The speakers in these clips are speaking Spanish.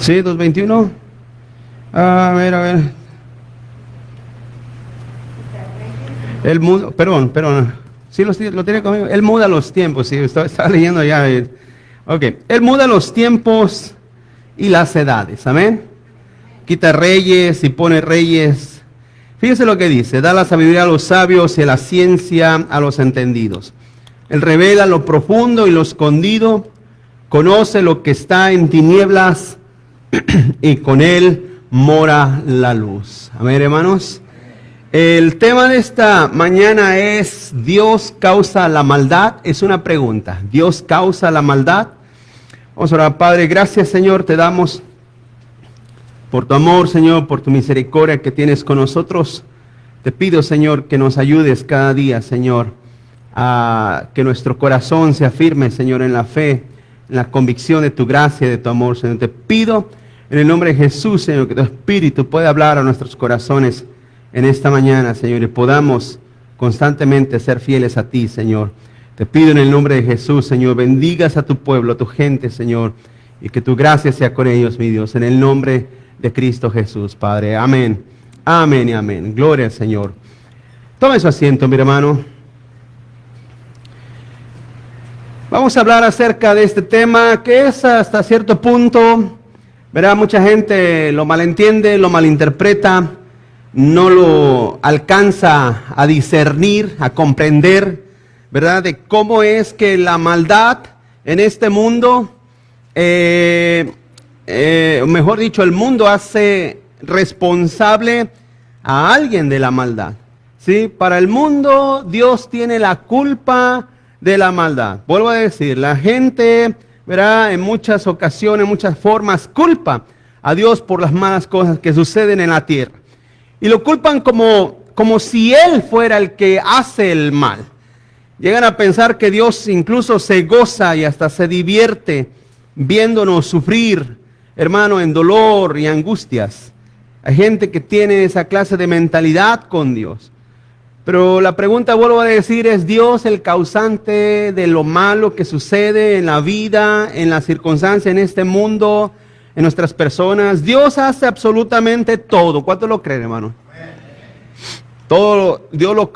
Sí, 2:21. A ver. Él muda, perdón. Sí, lo tiene conmigo. Él muda los tiempos, sí, estaba leyendo ya. Ok, Él muda los tiempos y las edades, amén. Quita reyes y pone reyes. Fíjese lo que dice: da la sabiduría a los sabios y la ciencia a los entendidos. Él revela lo profundo y lo escondido, conoce lo que está en tinieblas y con Él mora la luz. Amén, hermanos. El tema de esta mañana es: ¿Dios causa la maldad? Es una pregunta. ¿Dios causa la maldad? Vamos a orar. Padre, gracias, Señor, te damos por tu amor, Señor, por tu misericordia que tienes con nosotros. Te pido, Señor, que nos ayudes cada día, Señor, a que nuestro corazón se afirme, Señor, en la fe, en la convicción de tu gracia y de tu amor, Señor. Te pido en el nombre de Jesús, Señor, que tu Espíritu pueda hablar a nuestros corazones en esta mañana, Señor, y podamos constantemente ser fieles a ti, Señor. Te pido en el nombre de Jesús, Señor, bendigas a tu pueblo, a tu gente, Señor, y que tu gracia sea con ellos, mi Dios, en el nombre de Cristo Jesús, Padre. Amén, amén y amén. Gloria al Señor. Tome su asiento, mi hermano. Vamos a hablar acerca de este tema que es hasta cierto punto, ¿verdad? Mucha gente lo malentiende, lo malinterpreta, no lo alcanza a discernir, a comprender, ¿verdad? De cómo es que la maldad en este mundo, mejor dicho, el mundo hace responsable a alguien de la maldad, ¿sí? Para el mundo, Dios tiene la culpa de la maldad. Vuelvo a decir, la gente, ¿verdad? En muchas ocasiones, en muchas formas, culpa a Dios por las malas cosas que suceden en la tierra. Y lo culpan como si Él fuera el que hace el mal. Llegan a pensar que Dios incluso se goza y hasta se divierte viéndonos sufrir, hermano, en dolor y angustias. Hay gente que tiene esa clase de mentalidad con Dios. Pero la pregunta, vuelvo a decir, ¿es Dios el causante de lo malo que sucede en la vida, en las circunstancias, en este mundo, en nuestras personas? Dios hace absolutamente todo. ¿Cuánto lo creen, hermano? Todo, Dios lo ha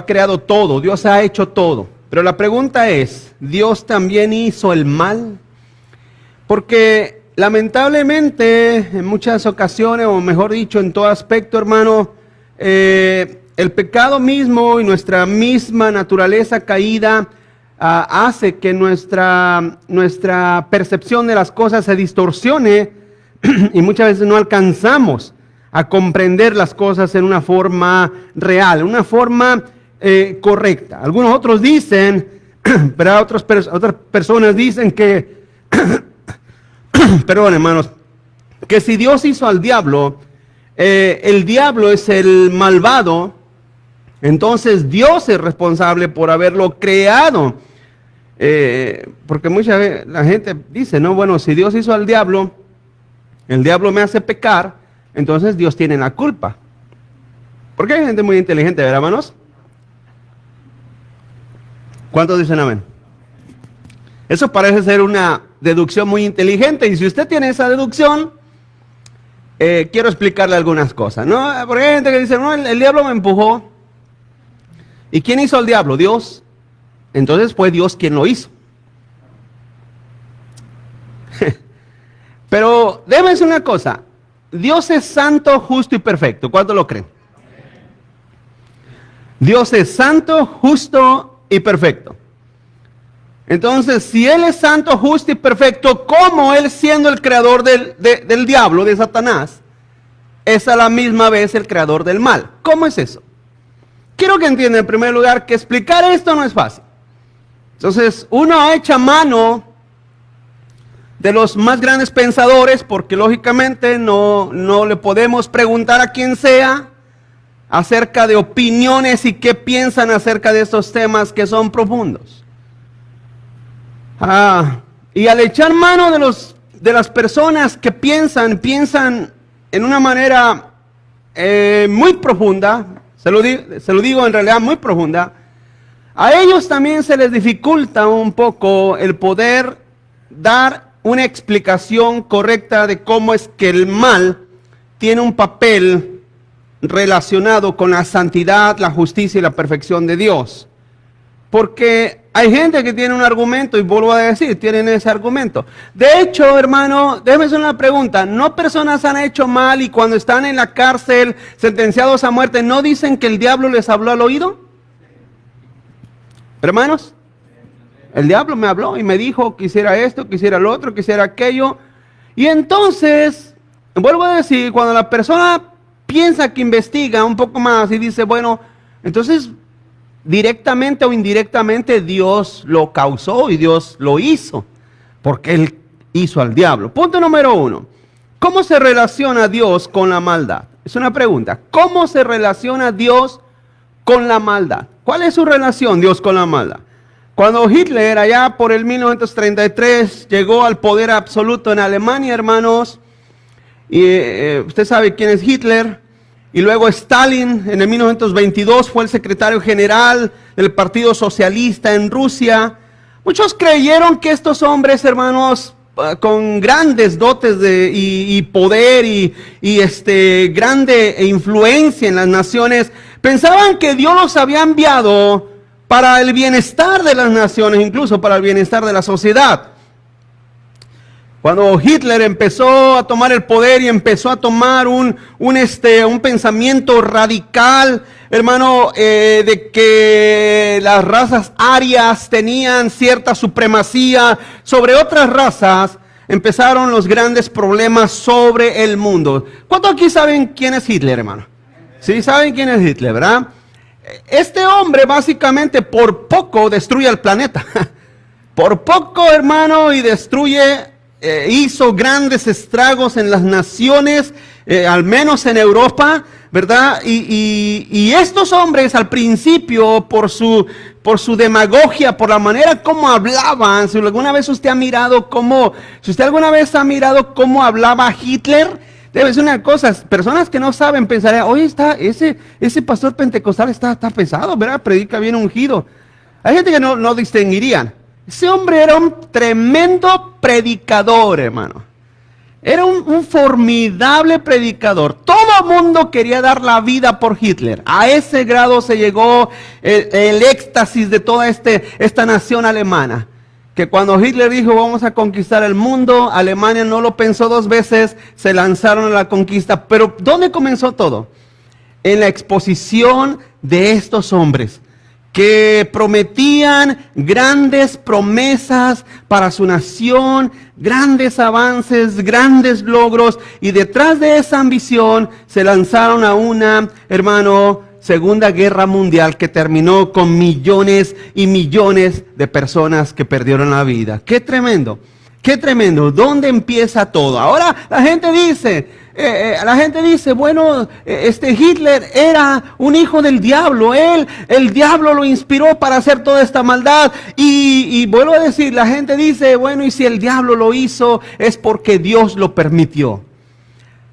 creado todo, Dios ha hecho todo. Pero la pregunta es, ¿Dios también hizo el mal? Porque lamentablemente en muchas ocasiones, o mejor dicho, en todo aspecto, hermano, el pecado mismo y nuestra misma naturaleza caída hace que nuestra percepción de las cosas se distorsione y muchas veces no alcanzamos a comprender las cosas en una forma real, en una forma correcta. Algunos otros dicen, pero otras personas dicen que, perdón, hermanos, que si Dios hizo al diablo, el diablo es el malvado, entonces Dios es responsable por haberlo creado. Porque muchas veces la gente dice, no, bueno, si Dios hizo al diablo, el diablo me hace pecar, entonces Dios tiene la culpa. Porque hay gente muy inteligente, ¿verdad, hermanos? ¿Cuántos dicen amén? Eso parece ser una deducción muy inteligente, y si usted tiene esa deducción, quiero explicarle algunas cosas, ¿no? Porque hay gente que dice, no, el diablo me empujó. ¿Y quién hizo al diablo? Dios. Entonces fue Dios quien lo hizo. Pero déjame decir una cosa. Dios es santo, justo y perfecto. ¿Cuántos lo creen? Dios es santo, justo y perfecto. Entonces, si Él es santo, justo y perfecto, ¿cómo Él, siendo el creador del diablo, de Satanás, es a la misma vez el creador del mal? ¿Cómo es eso? Quiero que entiendan en primer lugar que explicar esto no es fácil. Entonces, uno echa mano de los más grandes pensadores, porque lógicamente no le podemos preguntar a quien sea acerca de opiniones y qué piensan acerca de estos temas que son profundos. Y al echar mano de las personas que piensan en una manera muy profunda, se lo digo en realidad muy profunda, a ellos también se les dificulta un poco el poder dar una explicación correcta de cómo es que el mal tiene un papel relacionado con la santidad, la justicia y la perfección de Dios. Porque hay gente que tiene un argumento, y vuelvo a decir, tienen ese argumento. De hecho, hermano, déjeme hacer una pregunta. ¿No personas han hecho mal y cuando están en la cárcel, sentenciados a muerte, no dicen que el diablo les habló al oído? Hermanos, el diablo me habló y me dijo que hiciera esto, que hiciera lo otro, que hiciera aquello. Y entonces, vuelvo a decir, cuando la persona piensa que investiga un poco más y dice, bueno, entonces directamente o indirectamente Dios lo causó y Dios lo hizo, porque Él hizo al diablo. Punto número 1. ¿Cómo se relaciona Dios con la maldad? Es una pregunta. ¿Cómo se relaciona Dios con la maldad? ¿Cuál es su relación Dios con la maldad? Cuando Hitler, allá por el 1933, llegó al poder absoluto en Alemania, hermanos, y usted sabe quién es Hitler, y luego Stalin, en el 1922, fue el secretario general del Partido Socialista en Rusia. Muchos creyeron que estos hombres, hermanos, con grandes dotes y poder y grande influencia en las naciones, pensaban que Dios los había enviado para el bienestar de las naciones, incluso para el bienestar de la sociedad. Cuando Hitler empezó a tomar el poder y empezó a tomar un pensamiento radical, hermano, de que las razas arias tenían cierta supremacía sobre otras razas, empezaron los grandes problemas sobre el mundo. ¿Cuántos aquí saben quién es Hitler, hermano? Sí, saben quién es Hitler, ¿verdad? Este hombre básicamente por poco destruye el planeta. Por poco, hermano, y hizo grandes estragos en las naciones, al menos en Europa, ¿verdad? Y estos hombres al principio, por su demagogia, por la manera como hablaban, si alguna vez usted ha mirado cómo hablaba Hitler, debe ser una cosa, personas que no saben pensar, oye, ese pastor pentecostal está pesado, ¿verdad? Predica bien ungido. Hay gente que no distinguirían. Ese hombre era un tremendo predicador, hermano. Era un formidable predicador. Todo el mundo quería dar la vida por Hitler. A ese grado se llegó el éxtasis de toda esta nación alemana. Que cuando Hitler dijo vamos a conquistar el mundo, Alemania no lo pensó dos veces, se lanzaron a la conquista. Pero ¿dónde comenzó todo? En la exposición de estos hombres que prometían grandes promesas para su nación, grandes avances, grandes logros, y detrás de esa ambición se lanzaron a una, hermano, Segunda Guerra Mundial que terminó con millones y millones de personas que perdieron la vida. ¡Qué tremendo! ¡Qué tremendo! ¿Dónde empieza todo? Ahora la gente dice, bueno, Hitler era un hijo del diablo. El diablo lo inspiró para hacer toda esta maldad. Y vuelvo a decir, la gente dice, bueno, y si el diablo lo hizo, es porque Dios lo permitió.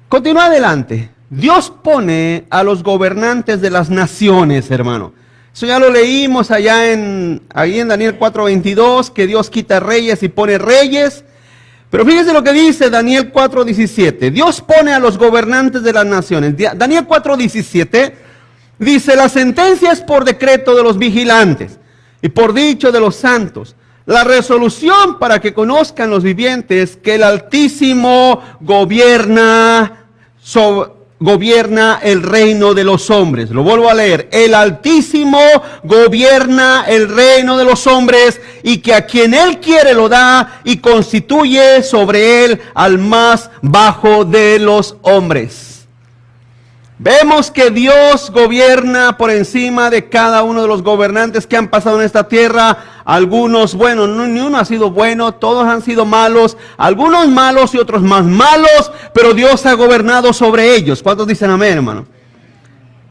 Continúa adelante. Dios pone a los gobernantes de las naciones, hermano. Eso ya lo leímos ahí en Daniel 4:22, que Dios quita reyes y pone reyes. Pero fíjense lo que dice Daniel 4:17. Dios pone a los gobernantes de las naciones. Daniel 4:17 dice, la sentencia es por decreto de los vigilantes y por dicho de los santos. La resolución para que conozcan los vivientes que el Altísimo gobierna el reino de los hombres. Lo vuelvo a leer. El Altísimo gobierna el reino de los hombres y que a quien Él quiere lo da y constituye sobre él al más bajo de los hombres. Vemos que Dios gobierna por encima de cada uno de los gobernantes que han pasado en esta tierra. Algunos, bueno, ni uno ha sido bueno, todos han sido malos, algunos malos y otros más malos, pero Dios ha gobernado sobre ellos. ¿Cuántos dicen amén, hermano?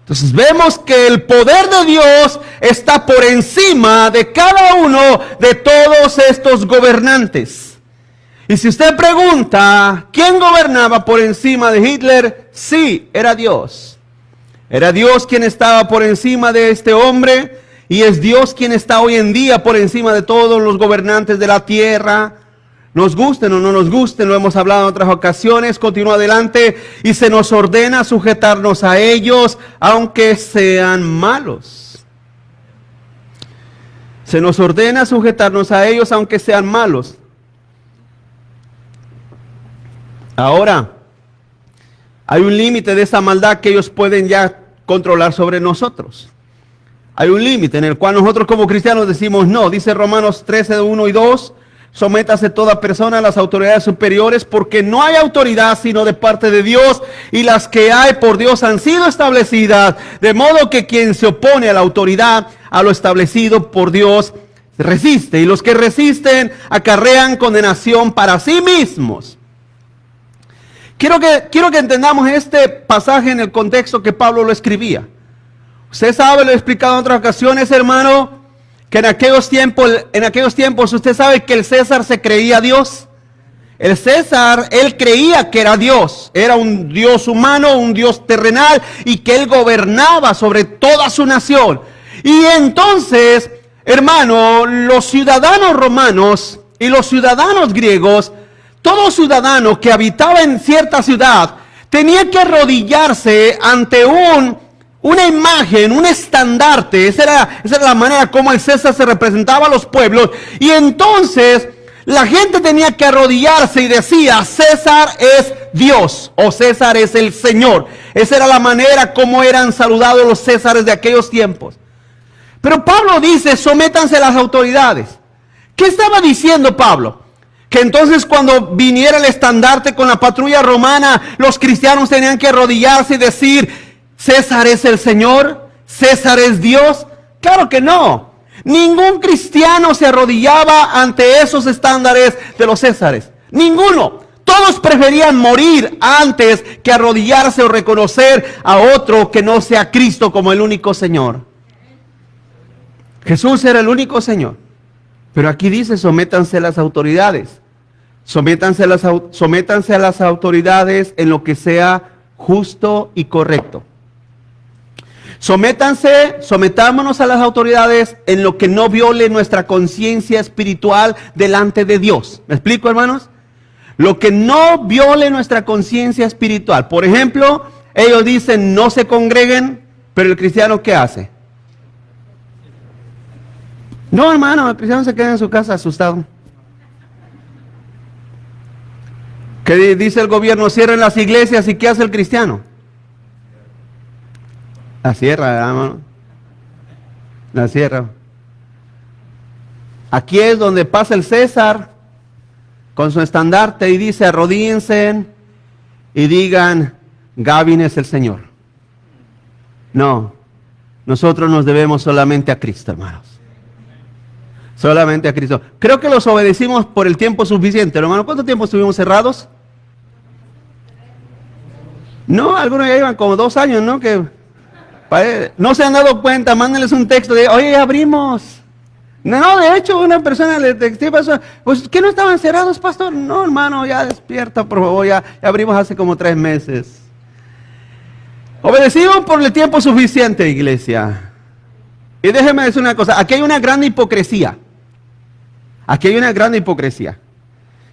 Entonces vemos que el poder de Dios está por encima de cada uno de todos estos gobernantes. Y si usted pregunta, ¿quién gobernaba por encima de Hitler? Sí, era Dios. Era Dios quien estaba por encima de este hombre. Y es Dios quien está hoy en día por encima de todos los gobernantes de la tierra. Nos gusten o no nos gusten, lo hemos hablado en otras ocasiones, continúa adelante y se nos ordena sujetarnos a ellos, aunque sean malos. Se nos ordena sujetarnos a ellos, aunque sean malos. Ahora, hay un límite de esa maldad que ellos pueden ya controlar sobre nosotros. Hay un límite en el cual nosotros como cristianos decimos no. Dice Romanos 13, 1 y 2, sométase toda persona a las autoridades superiores, porque no hay autoridad sino de parte de Dios, y las que hay por Dios han sido establecidas, de modo que quien se opone a la autoridad, a lo establecido por Dios, resiste, y los que resisten acarrean condenación para sí mismos. Quiero que entendamos este pasaje en el contexto que Pablo lo escribía. Usted sabe, lo he explicado en otras ocasiones, hermano, que en aquellos tiempos usted sabe que el César se creía Dios. El César, él creía que era Dios. Era un Dios humano, un Dios terrenal, y que él gobernaba sobre toda su nación. Y entonces, hermano, los ciudadanos romanos y los ciudadanos griegos, todo ciudadano que habitaba en cierta ciudad, tenía que arrodillarse ante una imagen, un estandarte. Esa era la manera como el César se representaba a los pueblos. Y entonces la gente tenía que arrodillarse y decía, César es Dios o César es el Señor. Esa era la manera como eran saludados los Césares de aquellos tiempos. Pero Pablo dice, sométanse a las autoridades. ¿Qué estaba diciendo Pablo? Que entonces cuando viniera el estandarte con la patrulla romana, los cristianos tenían que arrodillarse y decir, ¿César es el Señor? ¿César es Dios? Claro que no. Ningún cristiano se arrodillaba ante esos estándares de los Césares. Ninguno. Todos preferían morir antes que arrodillarse o reconocer a otro que no sea Cristo como el único Señor. Jesús era el único Señor. Pero aquí dice, sométanse a las autoridades. Sométanse a las autoridades en lo que sea justo y correcto. Sometámonos a las autoridades en lo que no viole nuestra conciencia espiritual delante de Dios. ¿Me explico, hermanos? Lo que no viole nuestra conciencia espiritual. Por ejemplo, ellos dicen no se congreguen, pero el cristiano ¿qué hace? No, hermano, el cristiano se queda en su casa asustado. ¿Qué dice el gobierno? Cierren las iglesias, ¿y qué hace el cristiano? La cierra, hermano. La cierra. Aquí es donde pasa el César con su estandarte y dice, arrodíense y digan, Gavin es el Señor. No, nosotros nos debemos solamente a Cristo, hermanos. Solamente a Cristo. Creo que los obedecimos por el tiempo suficiente, hermano. ¿Cuánto tiempo estuvimos cerrados? No, algunos ya llevan como 2 años, ¿no? Que no se han dado cuenta, mándenles un texto de, oye, ya abrimos. No, de hecho, una persona le texté, pues, ¿qué no estaban cerrados, pastor? No, hermano, ya despierta, por favor, ya abrimos hace como 3 meses. Obedecimos por el tiempo suficiente, iglesia. Y déjeme decir una cosa, aquí hay una gran hipocresía. Aquí hay una gran hipocresía.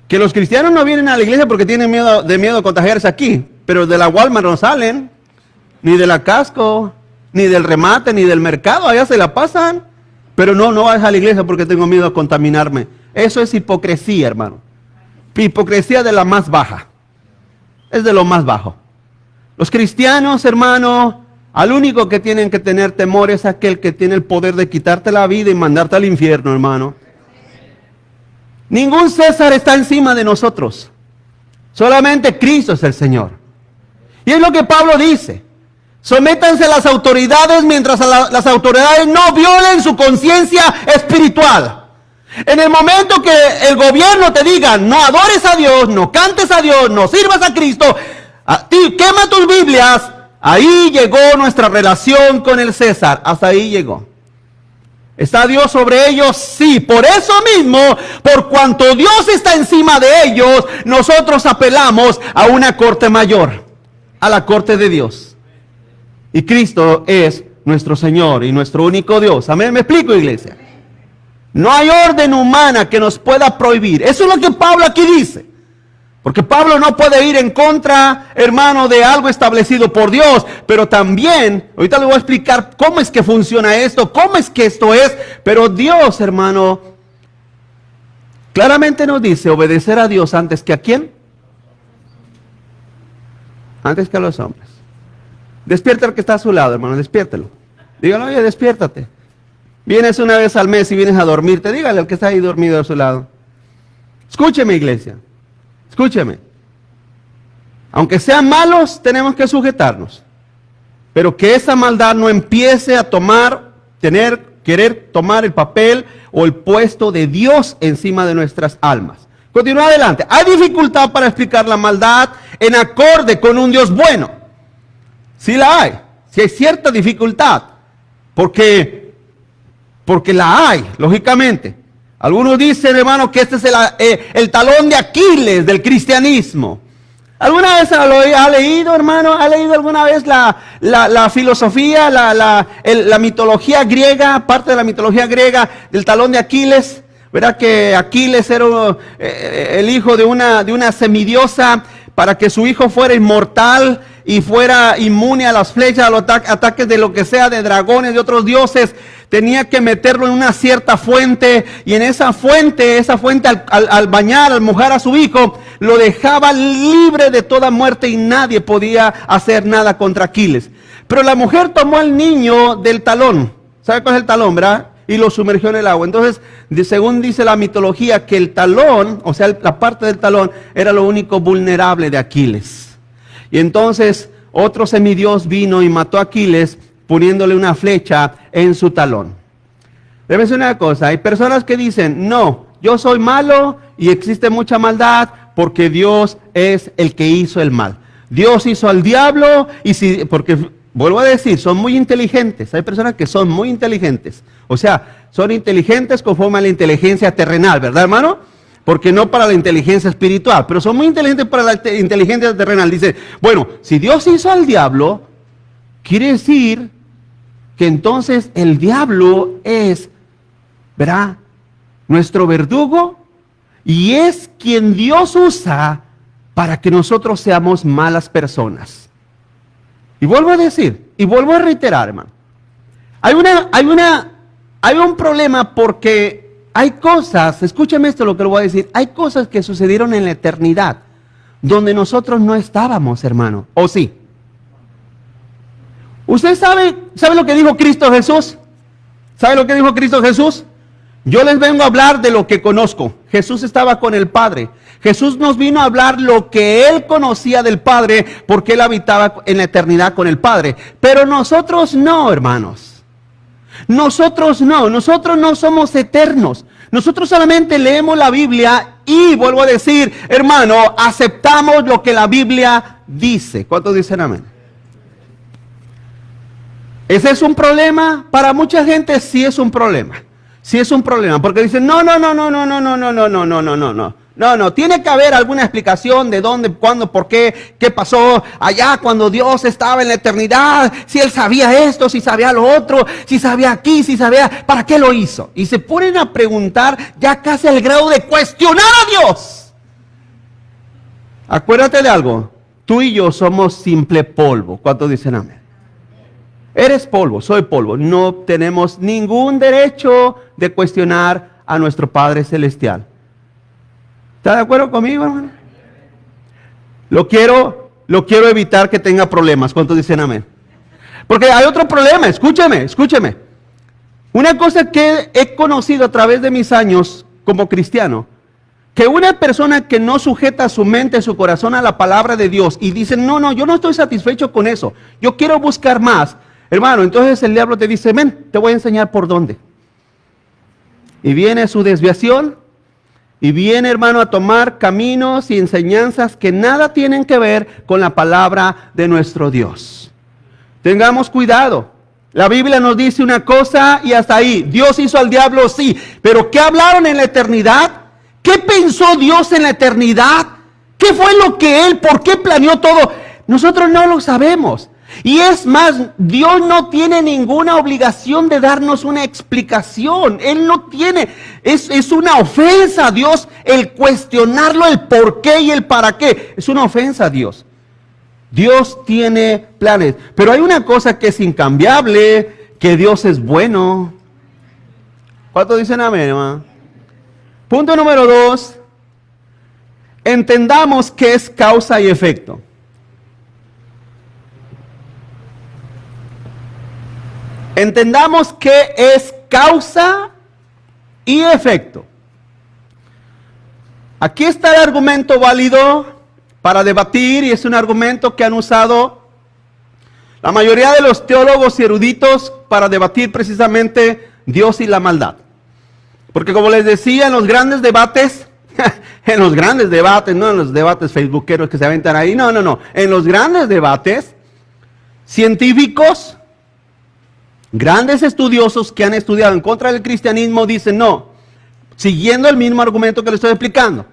Que los cristianos no vienen a la iglesia porque tienen miedo de contagiarse aquí, pero de la Walmart no salen, ni de la Casco, ni del remate, ni del mercado, allá se la pasan. Pero no vas a la iglesia porque tengo miedo a contaminarme. Eso es hipocresía, hermano. Hipocresía de la más baja. Es de lo más bajo. Los cristianos, hermano, al único que tienen que tener temor es aquel que tiene el poder de quitarte la vida y mandarte al infierno, hermano. Ningún César está encima de nosotros. Solamente Cristo es el Señor. Y es lo que Pablo dice. Sométanse a las autoridades mientras las autoridades no violen su conciencia espiritual. En el momento que el gobierno te diga, no adores a Dios, no cantes a Dios, no sirvas a Cristo, a ti quema tus Biblias, ahí llegó nuestra relación con el César, hasta ahí llegó. ¿Está Dios sobre ellos? Sí, por eso mismo, por cuanto Dios está encima de ellos, nosotros apelamos a una corte mayor, a la corte de Dios. Y Cristo es nuestro Señor y nuestro único Dios. Amén, ¿me explico, iglesia? No hay orden humana que nos pueda prohibir. Eso es lo que Pablo aquí dice. Porque Pablo no puede ir en contra, hermano, de algo establecido por Dios. Pero también, ahorita le voy a explicar cómo es que funciona esto, cómo es que esto es. Pero Dios, hermano, claramente nos dice obedecer a Dios antes que a quién. Antes que a los hombres. Despierta al que está a su lado, hermano, despiértelo. Dígale, oye, despiértate. Vienes una vez al mes y vienes a dormirte. Dígale al que está ahí dormido a su lado. Escúcheme, iglesia. Escúcheme. Aunque sean malos, tenemos que sujetarnos. Pero que esa maldad no empiece a querer tomar el papel o el puesto de Dios encima de nuestras almas. Continúa adelante. Hay dificultad para explicar la maldad en acorde con un Dios bueno. Sí la hay. Sí hay cierta dificultad. Porque la hay, lógicamente. Algunos dicen, hermano, que este es el talón de Aquiles del cristianismo. ¿Alguna vez ha leído, hermano? ¿Ha leído alguna vez la filosofía, la mitología griega, parte de la mitología griega del talón de Aquiles? ¿Verdad que Aquiles era el hijo de una semidiosa para que su hijo fuera inmortal y fuera inmune a las flechas, a los ataques de lo que sea, de dragones, de otros dioses? Tenía que meterlo en una cierta fuente, y en esa fuente al bañar, al mojar a su hijo, lo dejaba libre de toda muerte y nadie podía hacer nada contra Aquiles. Pero la mujer tomó al niño del talón, ¿sabe cuál es el talón, verdad? Y lo sumergió en el agua. Entonces, según dice la mitología, que el talón, o sea, la parte del talón, era lo único vulnerable de Aquiles. Y entonces, otro semidios vino y mató a Aquiles, poniéndole una flecha en su talón. Debe ser una cosa, hay personas que dicen, no, yo soy malo y existe mucha maldad porque Dios es el que hizo el mal. Dios hizo al diablo porque, vuelvo a decir, son muy inteligentes. Hay personas que son muy inteligentes. O sea, son inteligentes conforme a la inteligencia terrenal, ¿verdad, hermano? Porque no para la inteligencia espiritual, pero son muy inteligentes para la inteligencia terrenal. Dice, bueno, si Dios hizo al diablo, quiere decir que entonces el diablo es, ¿verdad?, nuestro verdugo, y es quien Dios usa para que nosotros seamos malas personas. Y vuelvo a decir, y vuelvo a reiterar, hermano, hay un problema porque hay cosas, escúchame esto lo que le voy a decir, hay cosas que sucedieron en la eternidad donde nosotros no estábamos, hermano, ¿o sí? ¿Usted sabe lo que dijo Cristo Jesús? ¿Sabe lo que dijo Cristo Jesús? Yo les vengo a hablar de lo que conozco. Jesús estaba con el Padre. Jesús nos vino a hablar lo que Él conocía del Padre, porque Él habitaba en la eternidad con el Padre. Pero nosotros no, hermanos. Nosotros no somos eternos. Nosotros solamente leemos la Biblia y, vuelvo a decir, hermano, aceptamos lo que la Biblia dice. ¿Cuántos dicen amén? ¿Ese es un problema? Para mucha gente sí es un problema. Sí es un problema, porque dicen, no, tiene que haber alguna explicación de dónde, cuándo, por qué pasó allá cuando Dios estaba en la eternidad, si Él sabía esto, si sabía lo otro, si sabía aquí, si sabía, ¿para qué lo hizo? Y se ponen a preguntar ya casi al grado de cuestionar a Dios. Acuérdate de algo, tú y yo somos simple polvo. ¿Cuántos dicen amén? Eres polvo, soy polvo. No tenemos ningún derecho de cuestionar a nuestro Padre Celestial. ¿Está de acuerdo conmigo, hermano? Lo quiero evitar que tenga problemas. ¿Cuántos dicen amén? Porque hay otro problema, escúcheme. Una cosa que he conocido a través de mis años como cristiano, que una persona que no sujeta su mente, su corazón a la palabra de Dios y dice, no, yo no estoy satisfecho con eso, yo quiero buscar más. Hermano, entonces el diablo te dice, ven, te voy a enseñar por dónde. Y viene su desviación, y viene, hermano, a tomar caminos y enseñanzas que nada tienen que ver con la palabra de nuestro Dios. Tengamos cuidado. La Biblia nos dice una cosa y hasta ahí. Dios hizo al diablo, sí. Pero ¿qué hablaron en la eternidad? ¿Qué pensó Dios en la eternidad? ¿Qué fue lo que Él, por qué planeó todo? Nosotros no lo sabemos. Y es más, Dios no tiene ninguna obligación de darnos una explicación. Él no tiene, es una ofensa a Dios el cuestionarlo, el por qué y el para qué. Es una ofensa a Dios. Dios tiene planes. Pero hay una cosa que es incambiable, que Dios es bueno. ¿Cuántos dicen amén, hermano? Punto número 2. Entendamos qué es causa y efecto. Entendamos qué es causa y efecto. Aquí está el argumento válido para debatir, y es un argumento que han usado la mayoría de los teólogos y eruditos para debatir precisamente Dios y la maldad. Porque como les decía, en los grandes debates, no en los debates facebookeros que se aventan ahí, no, en los grandes debates, científicos, grandes estudiosos que han estudiado en contra del cristianismo dicen no, siguiendo el mismo argumento que les estoy explicando.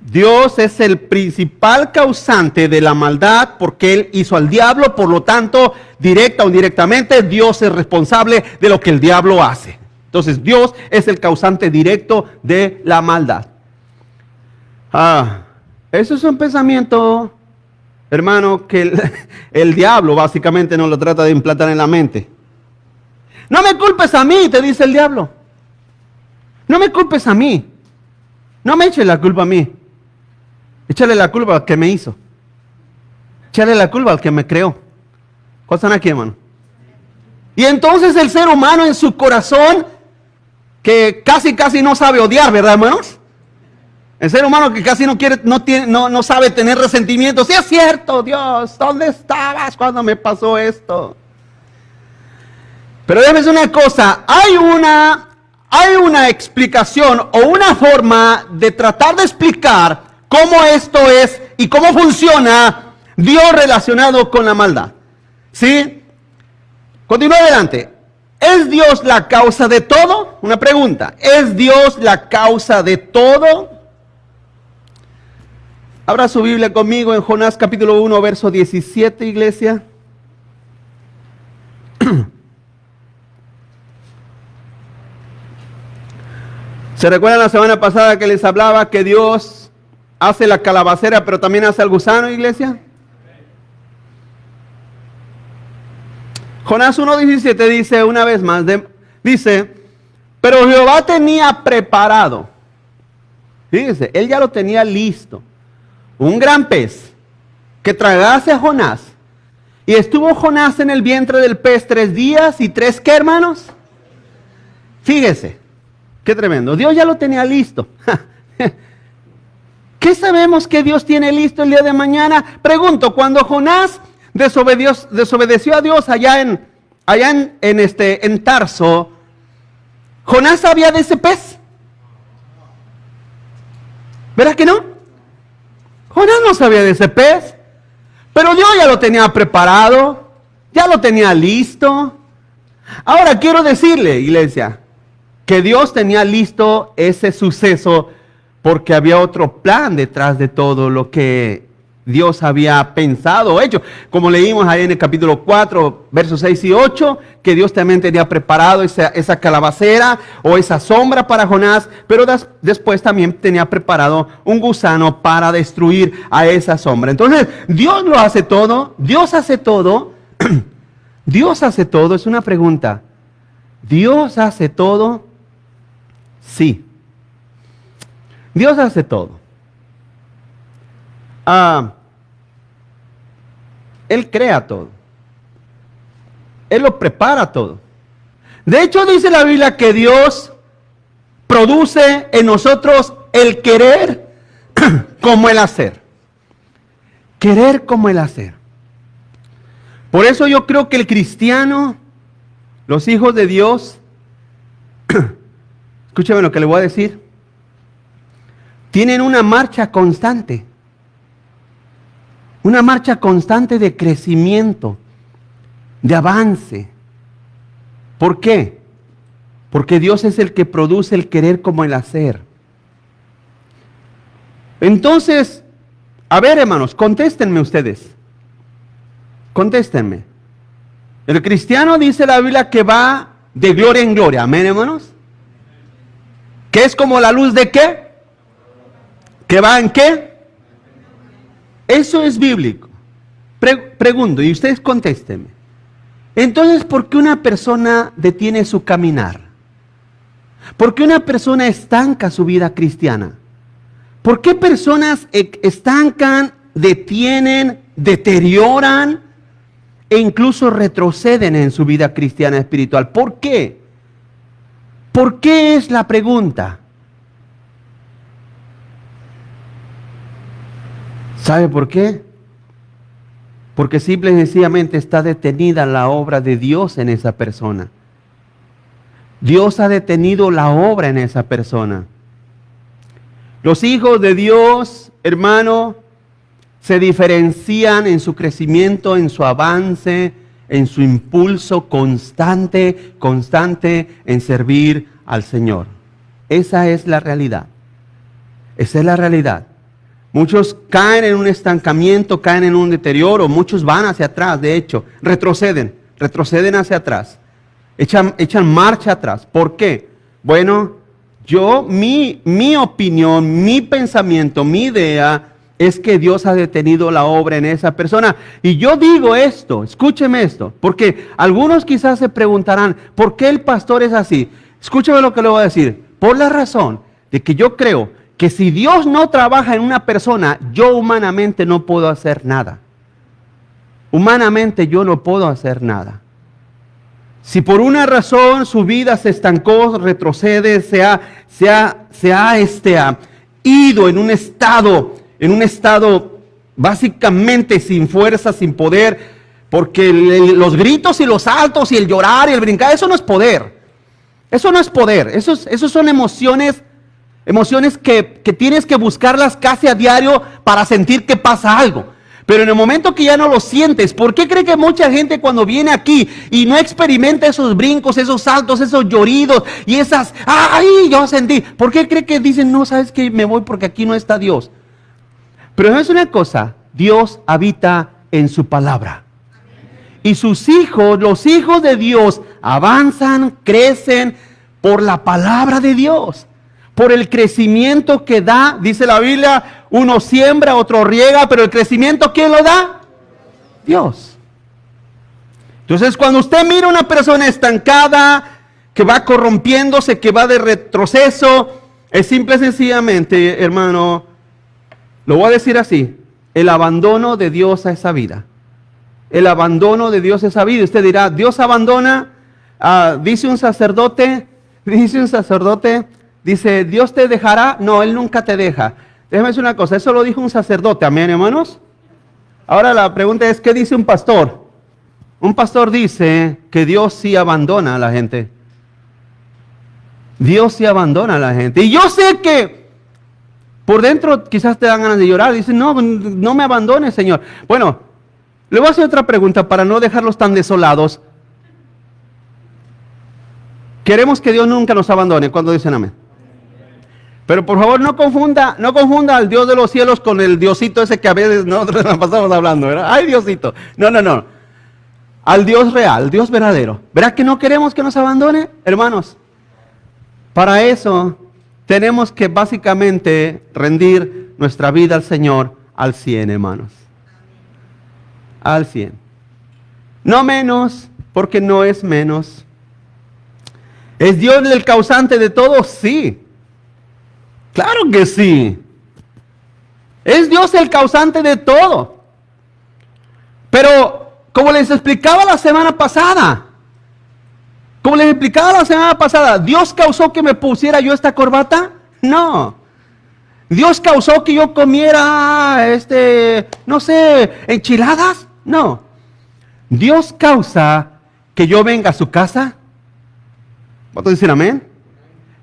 Dios es el principal causante de la maldad porque Él hizo al diablo, por lo tanto, directa o indirectamente, Dios es responsable de lo que el diablo hace. Entonces, Dios es el causante directo de la maldad. Eso es un pensamiento, hermano, que el diablo básicamente nos lo trata de implantar en la mente. No me culpes a mí, te dice el diablo. No me culpes a mí. No me eches la culpa a mí. Échale la culpa al que me hizo. Échale la culpa al que me creó. ¿Cuántos están aquí, hermano? Y entonces el ser humano en su corazón, que casi no sabe odiar, ¿verdad, hermanos? El ser humano que casi no sabe tener resentimiento. Sí es cierto, Dios, ¿dónde estabas cuando me pasó esto? Pero déjame decir una cosa, hay una explicación o una forma de tratar de explicar cómo esto es y cómo funciona Dios relacionado con la maldad. ¿Sí? Continúa adelante. ¿Es Dios la causa de todo? Una pregunta. ¿Es Dios la causa de todo? Abra su Biblia conmigo en Jonás capítulo 1, verso 17, iglesia. ¿Se recuerdan la semana pasada que les hablaba que Dios hace la calabacera, pero también hace al gusano, iglesia? Jonás 1:17 dice una vez más, dice, pero Jehová tenía preparado, fíjense, él ya lo tenía listo, un gran pez que tragase a Jonás. Y estuvo Jonás en el vientre del pez 3 días y 3, ¿qué, hermanos? Fíjese, qué tremendo, Dios ya lo tenía listo. ¿Qué sabemos que Dios tiene listo el día de mañana? Pregunto, cuando Jonás desobedeció a Dios allá en Tarso, ¿Jonás sabía de ese pez? ¿Verdad que no? Jonás no sabía de ese pez, pero Dios ya lo tenía preparado, ya lo tenía listo. Ahora quiero decirle, iglesia, que Dios tenía listo ese suceso porque había otro plan detrás de todo lo que Dios había pensado o hecho. Como leímos ahí en el capítulo 4, versos 6 y 8, que Dios también tenía preparado esa calabacera o esa sombra para Jonás, pero después también tenía preparado un gusano para destruir a esa sombra. Entonces, Dios lo hace todo, Dios hace todo, Dios hace todo, es una pregunta. ¿Dios hace todo? Sí. Dios hace todo. Él crea todo. Él lo prepara todo. De hecho, dice la Biblia que Dios produce en nosotros el querer como el hacer. Querer como el hacer. Por eso yo creo que el cristiano, los hijos de Dios, escúcheme lo que le voy a decir, tienen una marcha constante. Una marcha constante de crecimiento, de avance. ¿Por qué? Porque Dios es el que produce el querer como el hacer. Entonces, a ver, hermanos, contéstenme ustedes. Contéstenme. El cristiano dice la Biblia que va de gloria en gloria. Amén, hermanos. ¿Que es como la luz de qué? ¿Que va en qué? Eso es bíblico. Pregunto, y ustedes contéstenme. Entonces, ¿por qué una persona detiene su caminar? ¿Por qué una persona estanca su vida cristiana? ¿Por qué personas estancan, detienen, deterioran e incluso retroceden en su vida cristiana espiritual? ¿Por qué? ¿Por qué es la pregunta? ¿Sabe por qué? Porque simple y sencillamente está detenida la obra de Dios en esa persona. Dios ha detenido la obra en esa persona. Los hijos de Dios, hermano, se diferencian en su crecimiento, en su avance, en su impulso constante en servir al Señor. Esa es la realidad. Esa es la realidad. Muchos caen en un estancamiento, caen en un deterioro, muchos van hacia atrás, de hecho, retroceden hacia atrás, echan marcha atrás. ¿Por qué? Bueno, mi opinión, mi pensamiento, mi idea es que Dios ha detenido la obra en esa persona. Y yo digo esto, escúcheme esto, porque algunos quizás se preguntarán, ¿por qué el pastor es así? Escúcheme lo que le voy a decir. Por la razón de que yo creo que si Dios no trabaja en una persona, yo humanamente no puedo hacer nada. Humanamente yo no puedo hacer nada. Si por una razón su vida se estancó, retrocede, se ha ido en un estado básicamente sin fuerza, sin poder, porque los gritos y los saltos y el llorar y el brincar, eso no es poder. Eso no es poder, esos son emociones que tienes que buscarlas casi a diario para sentir que pasa algo. Pero en el momento que ya no lo sientes, ¿por qué cree que mucha gente cuando viene aquí y no experimenta esos brincos, esos saltos, esos lloridos y esas, ¡ay! Yo sentí. ¿Por qué cree que dicen, no, sabes que me voy porque aquí no está Dios? Pero es una cosa, Dios habita en su palabra. Y sus hijos, los hijos de Dios, avanzan, crecen por la palabra de Dios. Por el crecimiento que da, dice la Biblia, uno siembra, otro riega, pero el crecimiento, ¿quién lo da? Dios. Entonces, cuando usted mira a una persona estancada, que va corrompiéndose, que va de retroceso, es simple y sencillamente, hermano, lo voy a decir así, el abandono de Dios a esa vida. El abandono de Dios a esa vida. Usted dirá, Dios abandona, dice un sacerdote, dice, ¿Dios te dejará? No, Él nunca te deja. Déjame decir una cosa, eso lo dijo un sacerdote, amén, hermanos. Ahora la pregunta es, ¿qué dice un pastor? Un pastor dice que Dios sí abandona a la gente. Dios sí abandona a la gente. Y yo sé que por dentro quizás te dan ganas de llorar. Dicen, no me abandones, Señor. Bueno, le voy a hacer otra pregunta para no dejarlos tan desolados. Queremos que Dios nunca nos abandone. ¿Cuándo dicen amén? Pero por favor no confunda al Dios de los cielos con el Diosito ese que a veces nosotros nos pasamos hablando, ¿verdad? ¡Ay, Diosito! No. Al Dios real, Dios verdadero. ¿Verdad que no queremos que nos abandone, hermanos? Para eso tenemos que básicamente rendir nuestra vida al Señor al 100, hermanos. Al 100. No menos, porque no es menos. ¿Es Dios el causante de todo? Sí. Claro que sí. Es Dios el causante de todo. Pero, como les explicaba la semana pasada, ¿Dios causó que me pusiera yo esta corbata? No. ¿Dios causó que yo comiera, enchiladas? No. ¿Dios causa que yo venga a su casa? ¿Puedo decir amén?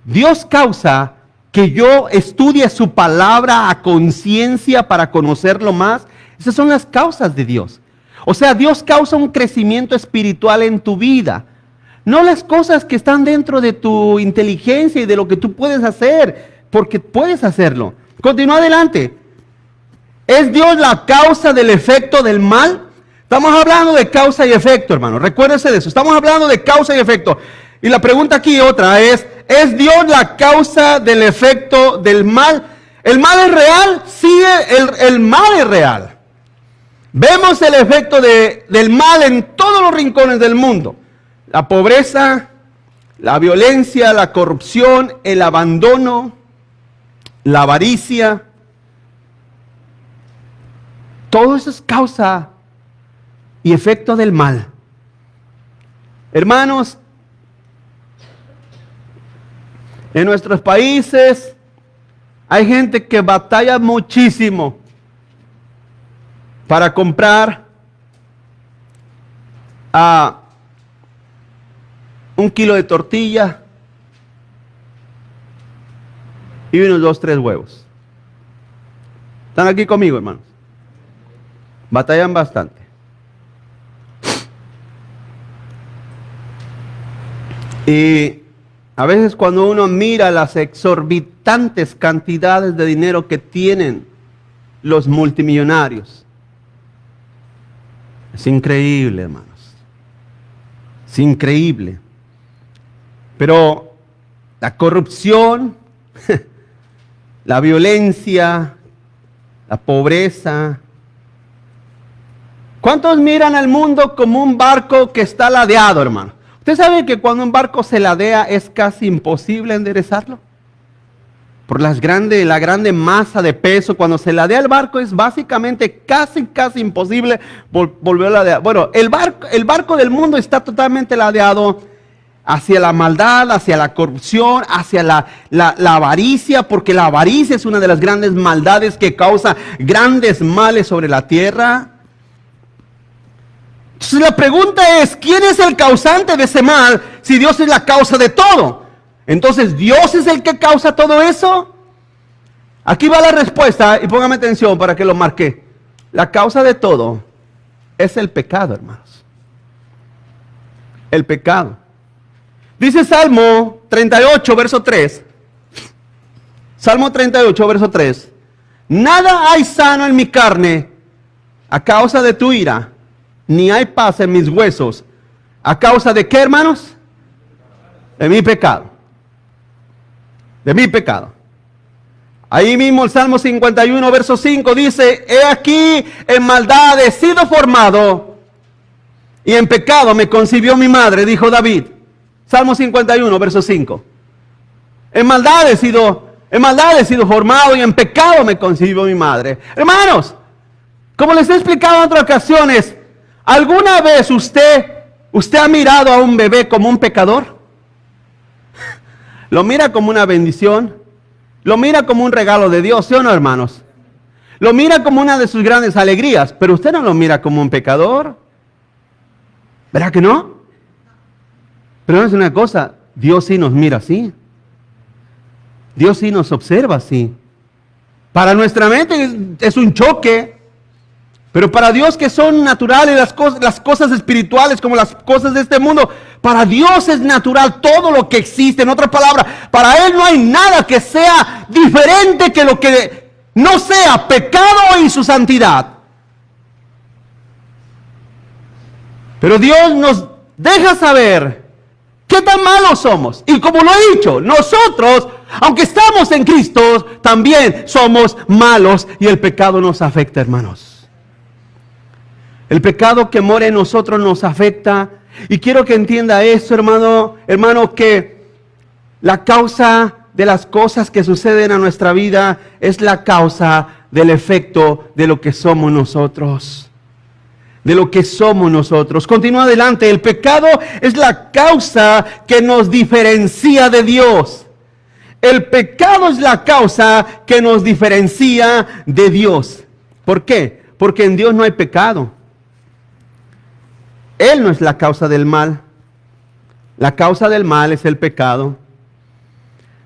Dios causa que yo estudie su palabra a conciencia para conocerlo más. Esas son las causas de Dios. O sea, Dios causa un crecimiento espiritual en tu vida. No las cosas que están dentro de tu inteligencia y de lo que tú puedes hacer, porque puedes hacerlo. Continúa adelante. ¿Es Dios la causa del efecto del mal? Estamos hablando de causa y efecto, hermano. Recuérdese de eso. Estamos hablando de causa y efecto. Y la pregunta aquí otra es Dios la causa del efecto del mal? ¿El mal es real? Sí, el mal es real. Vemos el efecto del mal en todos los rincones del mundo. La pobreza, la violencia, la corrupción, el abandono, la avaricia. Todo eso es causa y efecto del mal. Hermanos, en nuestros países hay gente que batalla muchísimo para comprar un kilo de tortilla y unos 2, 3 huevos. ¿Están aquí conmigo, hermanos? Batallan bastante. Y a veces cuando uno mira las exorbitantes cantidades de dinero que tienen los multimillonarios, es increíble, hermanos. Es increíble. Pero la corrupción, la violencia, la pobreza. ¿Cuántos miran al mundo como un barco que está ladeado, hermano? ¿Usted sabe que cuando un barco se ladea es casi imposible enderezarlo? Por la grande masa de peso, cuando se ladea el barco es básicamente casi imposible volver a ladear. Bueno, el barco del mundo está totalmente ladeado hacia la maldad, hacia la corrupción, hacia la avaricia, porque la avaricia es una de las grandes maldades que causa grandes males sobre la tierra. Entonces la pregunta es, ¿quién es el causante de ese mal si Dios es la causa de todo? Entonces, ¿Dios es el que causa todo eso? Aquí va la respuesta y póngame atención para que lo marque. La causa de todo es el pecado, hermanos. El pecado. Dice Salmo 38, verso 3. Salmo 38, verso 3. Nada hay sano en mi carne a causa de tu ira, ni hay paz en mis huesos. ¿A causa de qué, hermanos? De mi pecado. De mi pecado. Ahí mismo el Salmo 51, verso 5 dice, he aquí en maldad he sido formado y en pecado me concibió mi madre, dijo David. Salmo 51, verso 5. En maldad he sido formado y en pecado me concibió mi madre. Hermanos, como les he explicado en otras ocasiones, ¿alguna vez usted ha mirado a un bebé como un pecador? ¿Lo mira como una bendición? ¿Lo mira como un regalo de Dios? ¿Sí o no, hermanos? Lo mira como una de sus grandes alegrías, pero usted no lo mira como un pecador. ¿Verdad que no? Pero no es una cosa, Dios sí nos mira así. Dios sí nos observa así. Para nuestra mente es un choque. Pero para Dios, que son naturales las cosas espirituales como las cosas de este mundo, para Dios es natural todo lo que existe. En otras palabras, para Él no hay nada que sea diferente que lo que no sea pecado y su santidad. Pero Dios nos deja saber qué tan malos somos. Y como lo he dicho, nosotros, aunque estamos en Cristo, también somos malos y el pecado nos afecta, hermanos. El pecado que mora en nosotros nos afecta. Y quiero que entienda eso, hermano, que la causa de las cosas que suceden a nuestra vida es la causa del efecto de lo que somos nosotros. De lo que somos nosotros. Continúa adelante. El pecado es la causa que nos diferencia de Dios. El pecado es la causa que nos diferencia de Dios. ¿Por qué? Porque en Dios no hay pecado. Él no es la causa del mal. La causa del mal es el pecado.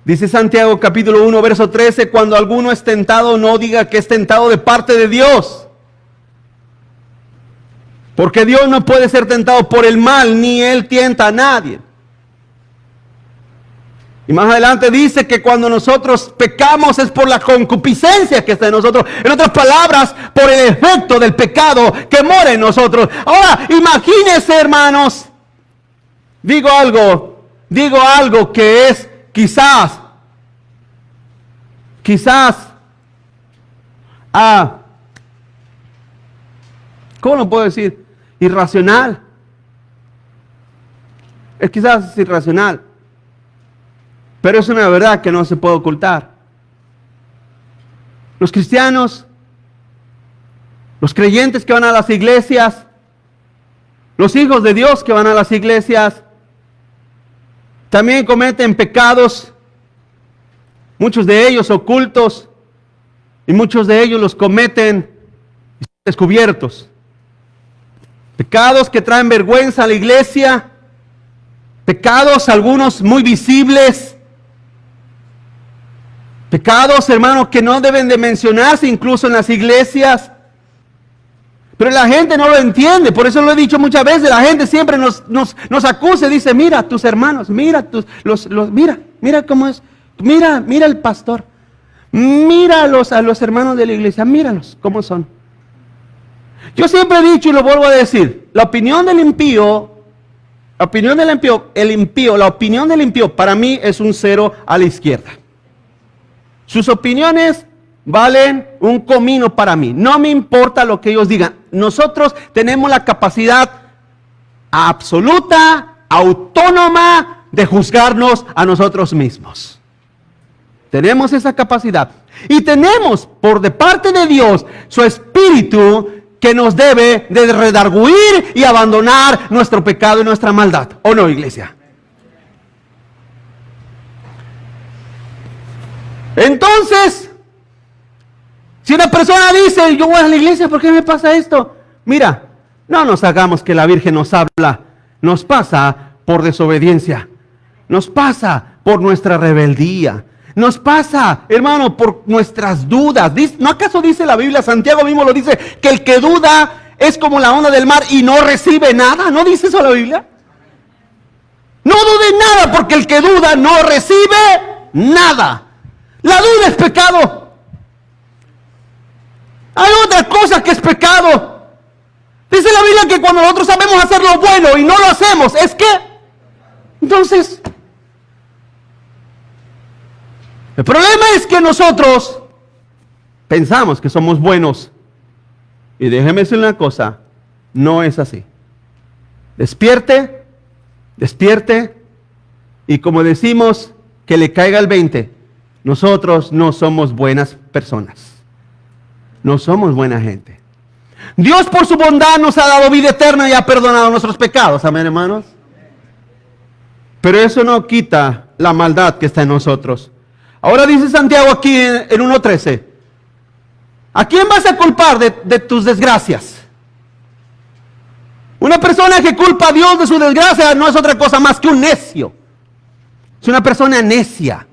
Dice Santiago capítulo 1, verso 13, cuando alguno es tentado, no diga que es tentado de parte de Dios. Porque Dios no puede ser tentado por el mal, ni Él tienta a nadie. Y más adelante dice que cuando nosotros pecamos es por la concupiscencia que está en nosotros. En otras palabras, por el efecto del pecado que mora en nosotros. Ahora, imagínense, hermanos, digo algo que es quizás, ¿cómo lo puedo decir? Irracional. Es quizás irracional. Pero es una verdad que no se puede ocultar. Los cristianos, los creyentes que van a las iglesias, los hijos de Dios que van a las iglesias, también cometen pecados, muchos de ellos ocultos, y muchos de ellos los cometen descubiertos. Pecados que traen vergüenza a la iglesia, pecados algunos muy visibles, pecados, hermanos, que no deben de mencionarse incluso en las iglesias. Pero la gente no lo entiende. Por eso lo he dicho muchas veces. La gente siempre nos acusa y dice, mira a tus hermanos, mira cómo es. Mira el pastor. Mira a los hermanos de la iglesia, míralos cómo son. Yo siempre he dicho y lo vuelvo a decir, la opinión del impío para mí es un 0 a la izquierda. Sus opiniones valen un comino para mí. No me importa lo que ellos digan. Nosotros tenemos la capacidad absoluta, autónoma de juzgarnos a nosotros mismos. Tenemos esa capacidad. Y tenemos por de parte de Dios su espíritu que nos debe de redarguir y abandonar nuestro pecado y nuestra maldad. ¿O no, iglesia? Entonces, si una persona dice, yo voy a la iglesia, ¿por qué me pasa esto? Mira, no nos hagamos que la Virgen nos habla. Nos pasa por desobediencia. Nos pasa por nuestra rebeldía. Nos pasa, hermano, por nuestras dudas. ¿No acaso dice la Biblia, Santiago mismo lo dice, que el que duda es como la onda del mar y no recibe nada? ¿No dice eso la Biblia? No dude nada, porque el que duda no recibe nada. La duda es pecado. Hay otra cosa que es pecado. Dice la Biblia que cuando nosotros sabemos hacer lo bueno y no lo hacemos, es que, entonces, el problema es que nosotros pensamos que somos buenos. Y déjeme decirle una cosa, no es así. Despierte, y como decimos, que le caiga el 20. Nosotros no somos buenas personas. No somos buena gente. Dios por su bondad nos ha dado vida eterna y ha perdonado nuestros pecados. Amén, hermanos. Pero eso no quita la maldad que está en nosotros. Ahora dice Santiago aquí en 1:13. ¿A quién vas a culpar de tus desgracias? Una persona que culpa a Dios de su desgracia no es otra cosa más que un necio. Es una persona necia.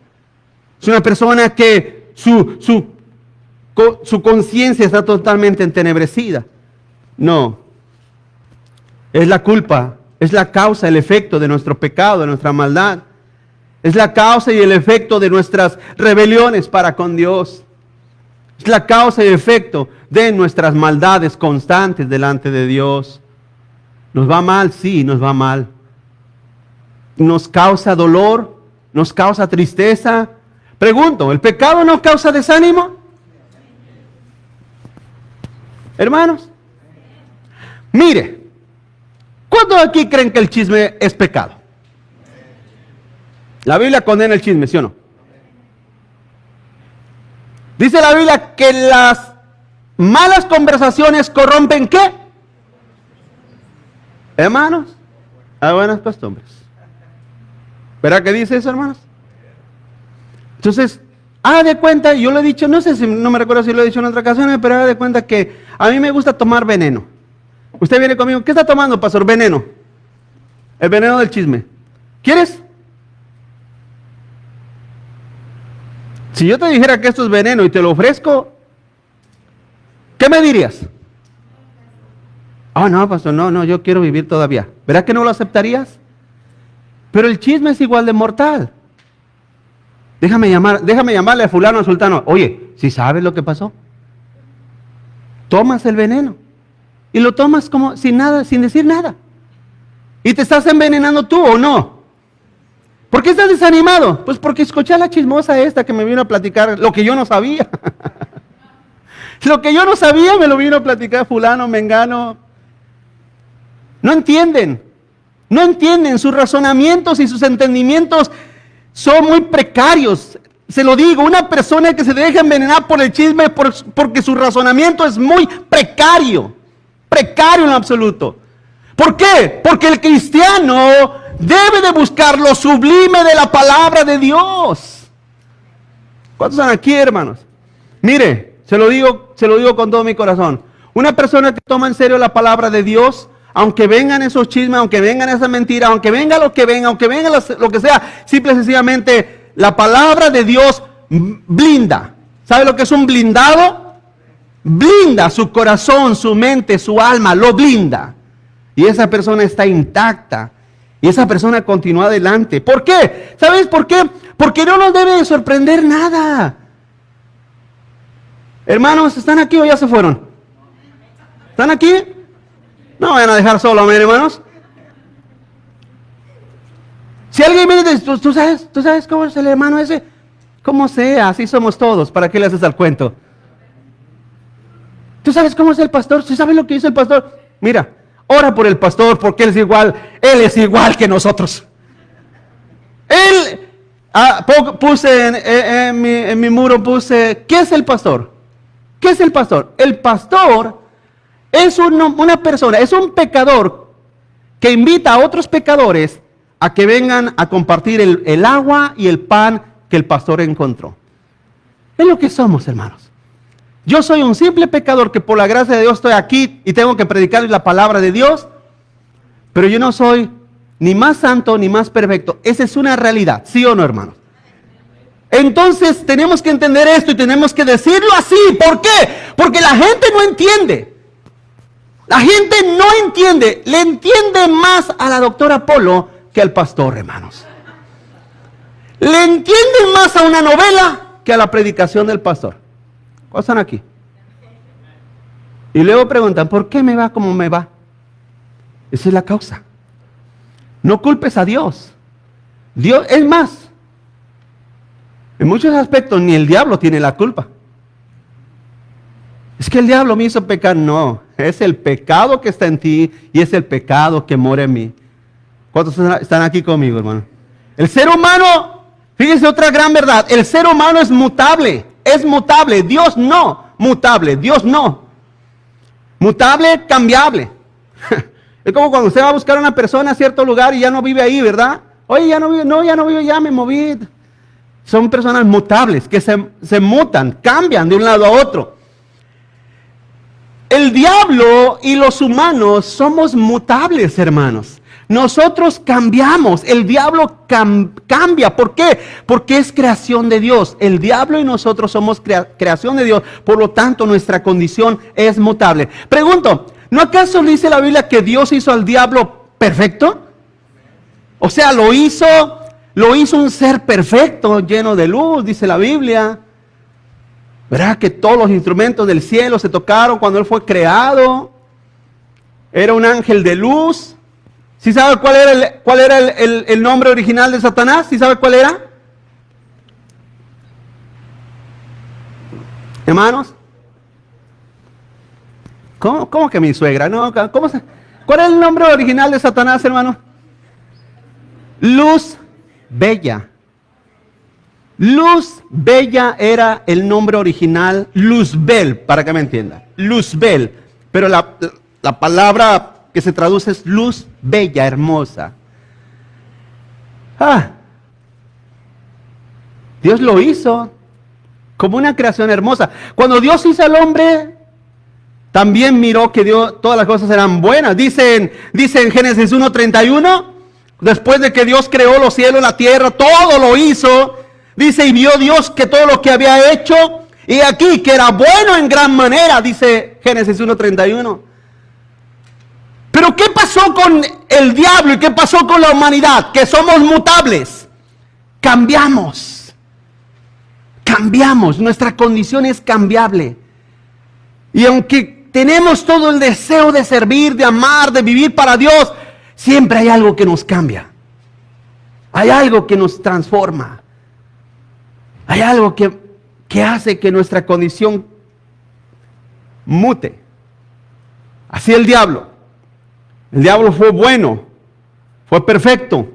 Es una persona que su conciencia está totalmente entenebrecida. No. Es la culpa, es la causa, el efecto de nuestro pecado, de nuestra maldad. Es la causa y el efecto de nuestras rebeliones para con Dios. Es la causa y efecto de nuestras maldades constantes delante de Dios. ¿Nos va mal? Sí, nos va mal. ¿Nos causa dolor? ¿Nos causa tristeza? Pregunto, ¿el pecado no causa desánimo? Hermanos, mire, ¿cuántos aquí creen que el chisme es pecado? La Biblia condena el chisme, ¿sí o no? Dice la Biblia que las malas conversaciones corrompen ¿qué? Hermanos, a buenas costumbres. ¿Verdad que dice eso, hermanos? Entonces, haga de cuenta, yo lo he dicho, no sé si, no me recuerdo si lo he dicho en otra ocasión, pero haga de cuenta que a mí me gusta tomar veneno. Usted viene conmigo, ¿qué está tomando, pastor? Veneno. El veneno del chisme. ¿Quieres? Si yo te dijera que esto es veneno y te lo ofrezco, ¿qué me dirías? No, pastor, no, yo quiero vivir todavía. ¿Verdad que no lo aceptarías? Pero el chisme es igual de mortal. Déjame llamarle a fulano, a sultano. Oye, ¿sí sabes lo que pasó? Tomas el veneno y lo tomas como sin nada, sin decir nada. ¿Y te estás envenenando tú o no? ¿Por qué estás desanimado? Pues porque escuché a la chismosa esta que me vino a platicar lo que yo no sabía. Lo que yo no sabía me lo vino a platicar fulano, mengano. No entienden. No entienden, sus razonamientos y sus entendimientos son muy precarios. Se lo digo, una persona que se deja envenenar por el chisme porque su razonamiento es muy precario. Precario en absoluto. ¿Por qué? Porque el cristiano debe de buscar lo sublime de la palabra de Dios. ¿Cuántos están aquí, hermanos? Mire, se lo digo con todo mi corazón. Una persona que toma en serio la palabra de Dios, aunque vengan esos chismes, aunque vengan esas mentiras, aunque venga lo que venga, aunque venga lo que sea, simple y sencillamente la palabra de Dios blinda. ¿Sabe lo que es un blindado? Blinda su corazón, su mente, su alma, lo blinda. Y esa persona está intacta. Y esa persona continúa adelante. ¿Por qué? ¿Sabes por qué? Porque no nos debe de sorprender nada. Hermanos, ¿están aquí o ya se fueron? ¿Están aquí? No vayan a dejar solo, hermanos. Si alguien viene y dice, ¿tú sabes cómo es el hermano ese? Como sea, así somos todos. ¿Para qué le haces al cuento? ¿Tú sabes cómo es el pastor? ¿Sí sabes lo que dice el pastor? Mira, ora por el pastor porque él es igual que nosotros. Puse en mi muro, ¿qué es el pastor? ¿Qué es el pastor? El pastor es una persona, es un pecador que invita a otros pecadores a que vengan a compartir el agua y el pan que el pastor encontró. Es lo que somos, hermanos. Yo soy un simple pecador que por la gracia de Dios estoy aquí y tengo que predicarles la palabra de Dios, pero yo no soy ni más santo ni más perfecto. Esa es una realidad, ¿sí o no, hermanos? Entonces tenemos que entender esto y tenemos que decirlo así. ¿Por qué? Porque la gente no entiende. La gente no entiende. Le entiende más a la doctora Polo que al pastor, hermanos. Le entienden más a una novela que a la predicación del pastor. ¿Cuántos están aquí? Y luego preguntan, ¿por qué me va como me va? Esa es la causa. No culpes a Dios. Dios, es más, en muchos aspectos ni el diablo tiene la culpa. Es que el diablo me hizo pecar. No, es el pecado que está en ti y es el pecado que mora en mí. ¿Cuántos están aquí conmigo, hermano? El ser humano, fíjense otra gran verdad, el ser humano es mutable. Es mutable, Dios no. Mutable, Dios no. Mutable, cambiable. Es como cuando usted va a buscar a una persona a cierto lugar y ya no vive ahí, ¿verdad? Oye, ya no vive, ya me moví. Son personas mutables que se mutan, cambian de un lado a otro. El diablo y los humanos somos mutables, hermanos. Nosotros cambiamos, el diablo cambia. ¿Por qué? Porque es creación de Dios. El diablo y nosotros somos creación de Dios. Por lo tanto, nuestra condición es mutable. Pregunto, ¿no acaso dice la Biblia que Dios hizo al diablo perfecto? O sea, lo hizo un ser perfecto, lleno de luz, dice la Biblia. ¿Verdad que todos los instrumentos del cielo se tocaron cuando Él fue creado? Era un ángel de luz. ¿Sí sabe cuál era el nombre original de Satanás? ¿Sí sabe cuál era? Hermanos. ¿Cómo que mi suegra? No, ¿cuál es el nombre original de Satanás, hermano? Luz Bella. Luz Bella era el nombre original, Luzbel, para que me entienda. Luzbel. Pero la palabra que se traduce es luz bella, hermosa. Dios lo hizo como una creación hermosa. Cuando Dios hizo al hombre, también miró que todas las cosas eran buenas. Dice en Génesis 1:31, después de que Dios creó los cielos, la tierra, todo lo hizo. Dice, y vio Dios que todo lo que había hecho, y aquí que era bueno en gran manera, dice Génesis 1:31. Pero ¿qué pasó con el diablo y qué pasó con la humanidad? Que somos mutables. Cambiamos. cambiamos, nuestra condición es cambiable. Y aunque tenemos todo el deseo de servir, de amar, de vivir para Dios, siempre hay algo que nos cambia. Hay algo que nos transforma. Hay algo que hace que nuestra condición mute. Así el diablo. El diablo fue bueno, fue perfecto,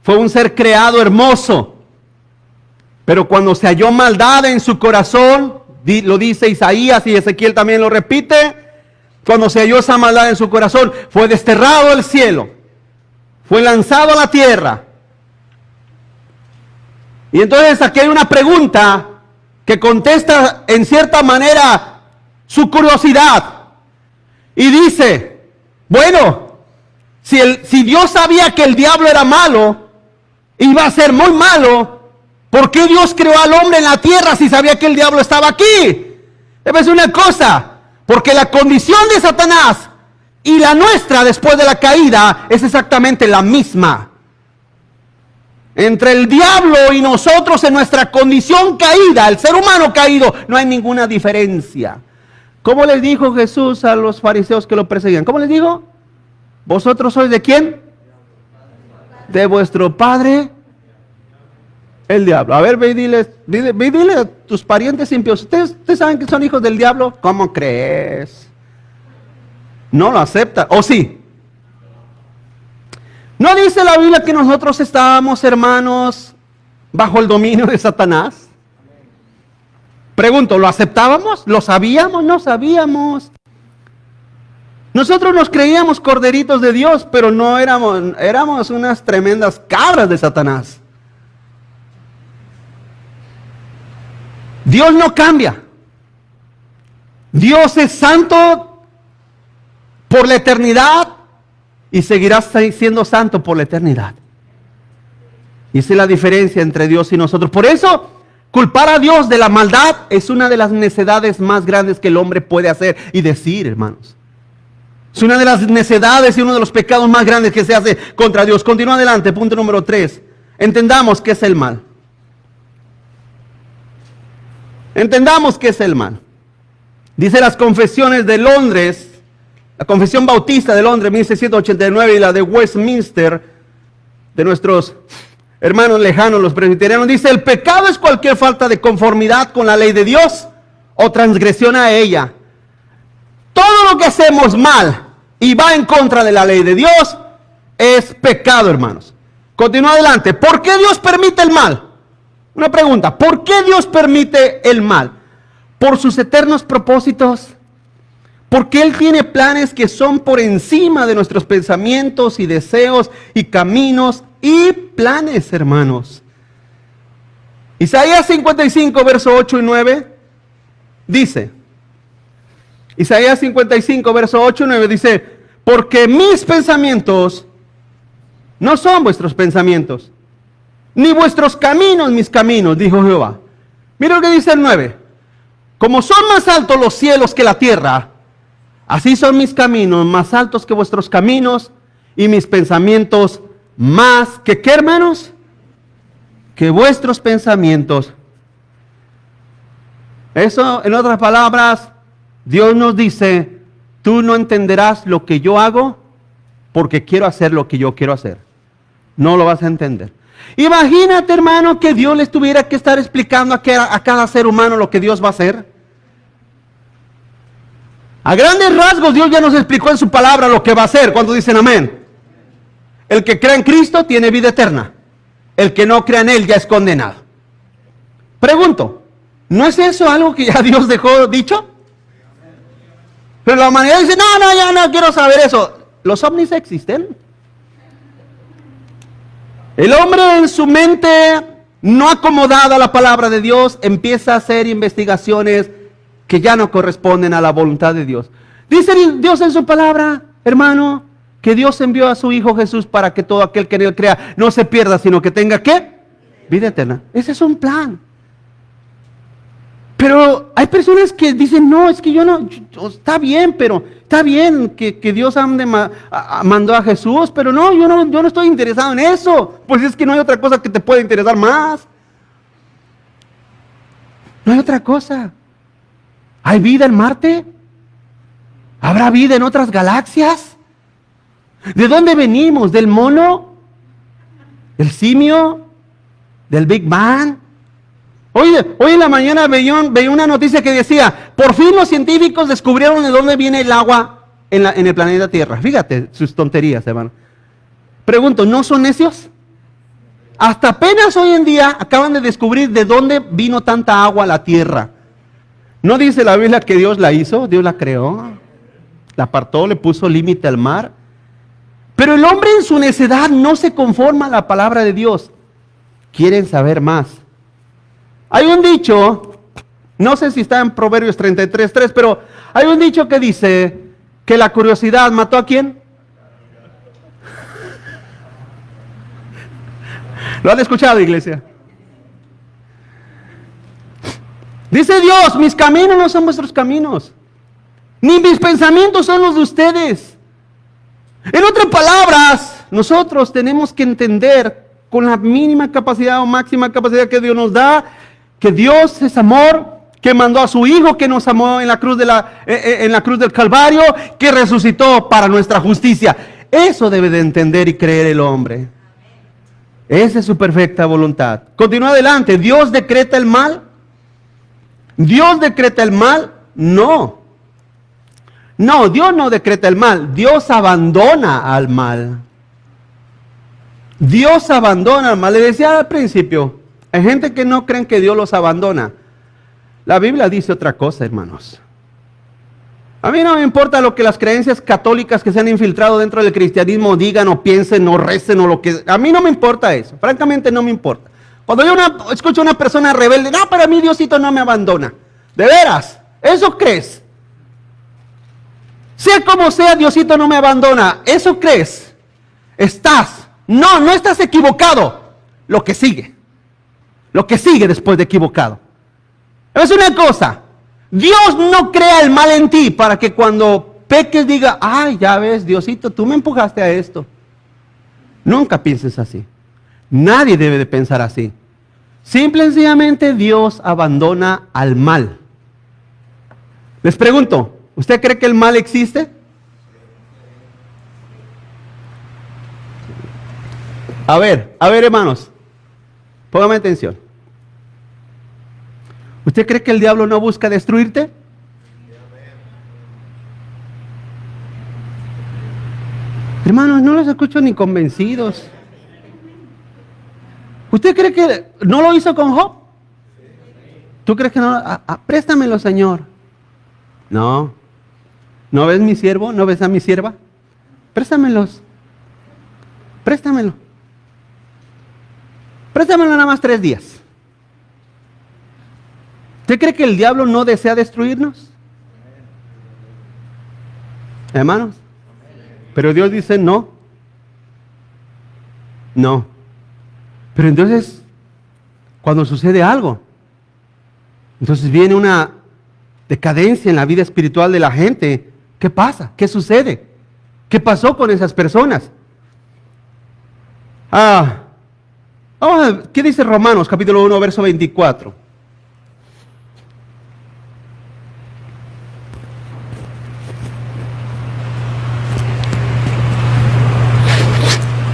fue un ser creado hermoso. Pero cuando se halló maldad en su corazón, lo dice Isaías y Ezequiel también lo repite, cuando se halló esa maldad en su corazón, fue desterrado del cielo, fue lanzado a la tierra. Y entonces aquí hay una pregunta que contesta en cierta manera su curiosidad. Y dice, bueno, si Dios sabía que el diablo era malo, iba a ser muy malo, ¿por qué Dios creó al hombre en la tierra si sabía que el diablo estaba aquí? Debe ser una cosa, porque la condición de Satanás y la nuestra después de la caída es exactamente la misma. Entre el diablo y nosotros en nuestra condición caída, el ser humano caído, no hay ninguna diferencia. ¿Cómo les dijo Jesús a los fariseos que lo perseguían? ¿Cómo les dijo? ¿Vosotros sois de quién? De vuestro padre, el diablo. A ver, ve y dile a tus parientes impios. ¿Ustedes saben que son hijos del diablo? ¿Cómo crees? No lo aceptan. ¿O sí? ¿No dice la Biblia que nosotros estábamos, hermanos, bajo el dominio de Satanás? Pregunto, ¿lo aceptábamos? ¿Lo sabíamos? No sabíamos. Nosotros nos creíamos corderitos de Dios, pero no éramos unas tremendas cabras de Satanás. Dios no cambia. Dios es santo por la eternidad y seguirá siendo santo por la eternidad. Y esa es la diferencia entre Dios y nosotros. Por eso, culpar a Dios de la maldad es una de las necedades más grandes que el hombre puede hacer y decir, hermanos. Es una de las necedades y uno de los pecados más grandes que se hace contra Dios. Continúa adelante, punto número 3. Entendamos qué es el mal. Entendamos qué es el mal. Dice las confesiones de Londres, la Confesión Bautista de Londres, 1689, y la de Westminster, de nuestros hermanos lejanos, los presbiterianos, dice, el pecado es cualquier falta de conformidad con la ley de Dios o transgresión a ella. Todo lo que hacemos mal y va en contra de la ley de Dios es pecado, hermanos. Continúa adelante. ¿Por qué Dios permite el mal? Una pregunta. ¿Por qué Dios permite el mal? ¿Por sus eternos propósitos? Porque Él tiene planes que son por encima de nuestros pensamientos y deseos y caminos y planes, hermanos. Isaías 55, verso 8 y 9, dice, Isaías 55, verso 8 y 9, dice, porque mis pensamientos no son vuestros pensamientos, ni vuestros caminos mis caminos, dijo Jehová. Mira lo que dice el 9, como son más altos los cielos que la tierra, así son mis caminos más altos que vuestros caminos y mis pensamientos más que, ¿qué, hermanos? Que vuestros pensamientos. Eso, en otras palabras, Dios nos dice, tú no entenderás lo que yo hago porque quiero hacer lo que yo quiero hacer. No lo vas a entender. Imagínate, hermano, que Dios les tuviera que estar explicando a cada ser humano lo que Dios va a hacer. A grandes rasgos Dios ya nos explicó en su palabra lo que va a hacer. Cuando dicen amén. El que cree en Cristo tiene vida eterna. El que no cree en Él ya es condenado. Pregunto, ¿no es eso algo que ya Dios dejó dicho? Pero la humanidad dice, no, ya no quiero saber eso. ¿Los ovnis existen? El hombre en su mente no acomodado a la palabra de Dios empieza a hacer investigaciones que ya no corresponden a la voluntad de Dios. Dice Dios en su palabra, hermano, que Dios envió a su Hijo Jesús para que todo aquel que en Él crea no se pierda, sino que tenga, ¿qué? Vida eterna. Ese es un plan. Pero hay personas que dicen, no, es que yo no, está bien, pero está bien que Dios mandó a Jesús, pero no, yo no estoy interesado en eso. Pues es que no hay otra cosa que te pueda interesar más. No hay otra cosa. ¿Hay vida en Marte? ¿Habrá vida en otras galaxias? ¿De dónde venimos? ¿Del mono? ¿Del simio? ¿Del Big Bang? Hoy en la mañana veía una noticia que decía, por fin los científicos descubrieron de dónde viene el agua en el planeta Tierra. Fíjate sus tonterías, hermano. Pregunto, ¿no son necios? Hasta apenas hoy en día acaban de descubrir de dónde vino tanta agua a la Tierra. ¿No dice la Biblia que Dios la hizo? Dios la creó, la apartó, le puso límite al mar. Pero el hombre en su necedad no se conforma a la palabra de Dios. Quieren saber más. Hay un dicho, no sé si está en Proverbios 33:3, pero hay un dicho que dice que la curiosidad mató ¿a quién? ¿Lo han escuchado, iglesia? Dice Dios, mis caminos no son vuestros caminos, ni mis pensamientos son los de ustedes. En otras palabras, nosotros tenemos que entender con la mínima capacidad o máxima capacidad que Dios nos da, que Dios es amor, que mandó a su Hijo, que nos amó en la cruz del Calvario, que resucitó para nuestra justicia. Eso debe de entender y creer el hombre. Esa es su perfecta voluntad. Continúa adelante. ¿Dios decreta el mal? ¿Dios decreta el mal? No. No, Dios no decreta el mal. Dios abandona al mal. Dios abandona al mal. Le decía al principio, hay gente que no creen que Dios los abandona. La Biblia dice otra cosa, hermanos. A mí no me importa lo que las creencias católicas que se han infiltrado dentro del cristianismo digan o piensen o recen o lo que... A mí no me importa eso, francamente no me importa. Cuando yo escucho a una persona rebelde, no, para mí Diosito no me abandona. ¿De veras? ¿Eso crees? Sea como sea, Diosito no me abandona. ¿Eso crees? No estás equivocado. Lo que sigue después de equivocado. Es una cosa, Dios no crea el mal en ti para que cuando peques diga, ay, ya ves, Diosito, tú me empujaste a esto. Nunca pienses así. Nadie debe de pensar así. Simple y sencillamente Dios abandona al mal. Les pregunto, ¿usted cree que el mal existe? A ver, hermanos, póngame atención. ¿Usted cree que el diablo no busca destruirte? Hermanos, no los escucho ni convencidos. ¿Usted cree que no lo hizo con Job? ¿Tú crees que no? Préstamelo, Señor. No. ¿No ves mi siervo? ¿No ves a mi sierva? Préstamelos. Préstamelo. Préstamelo nada más 3 días. ¿Usted cree que el diablo no desea destruirnos? Hermanos. Pero Dios dice no. No. Pero entonces, cuando sucede algo, entonces viene una decadencia en la vida espiritual de la gente. ¿Qué pasa? ¿Qué sucede? ¿Qué pasó con esas personas? Vamos a ver, ¿qué dice Romanos capítulo 1, verso 24?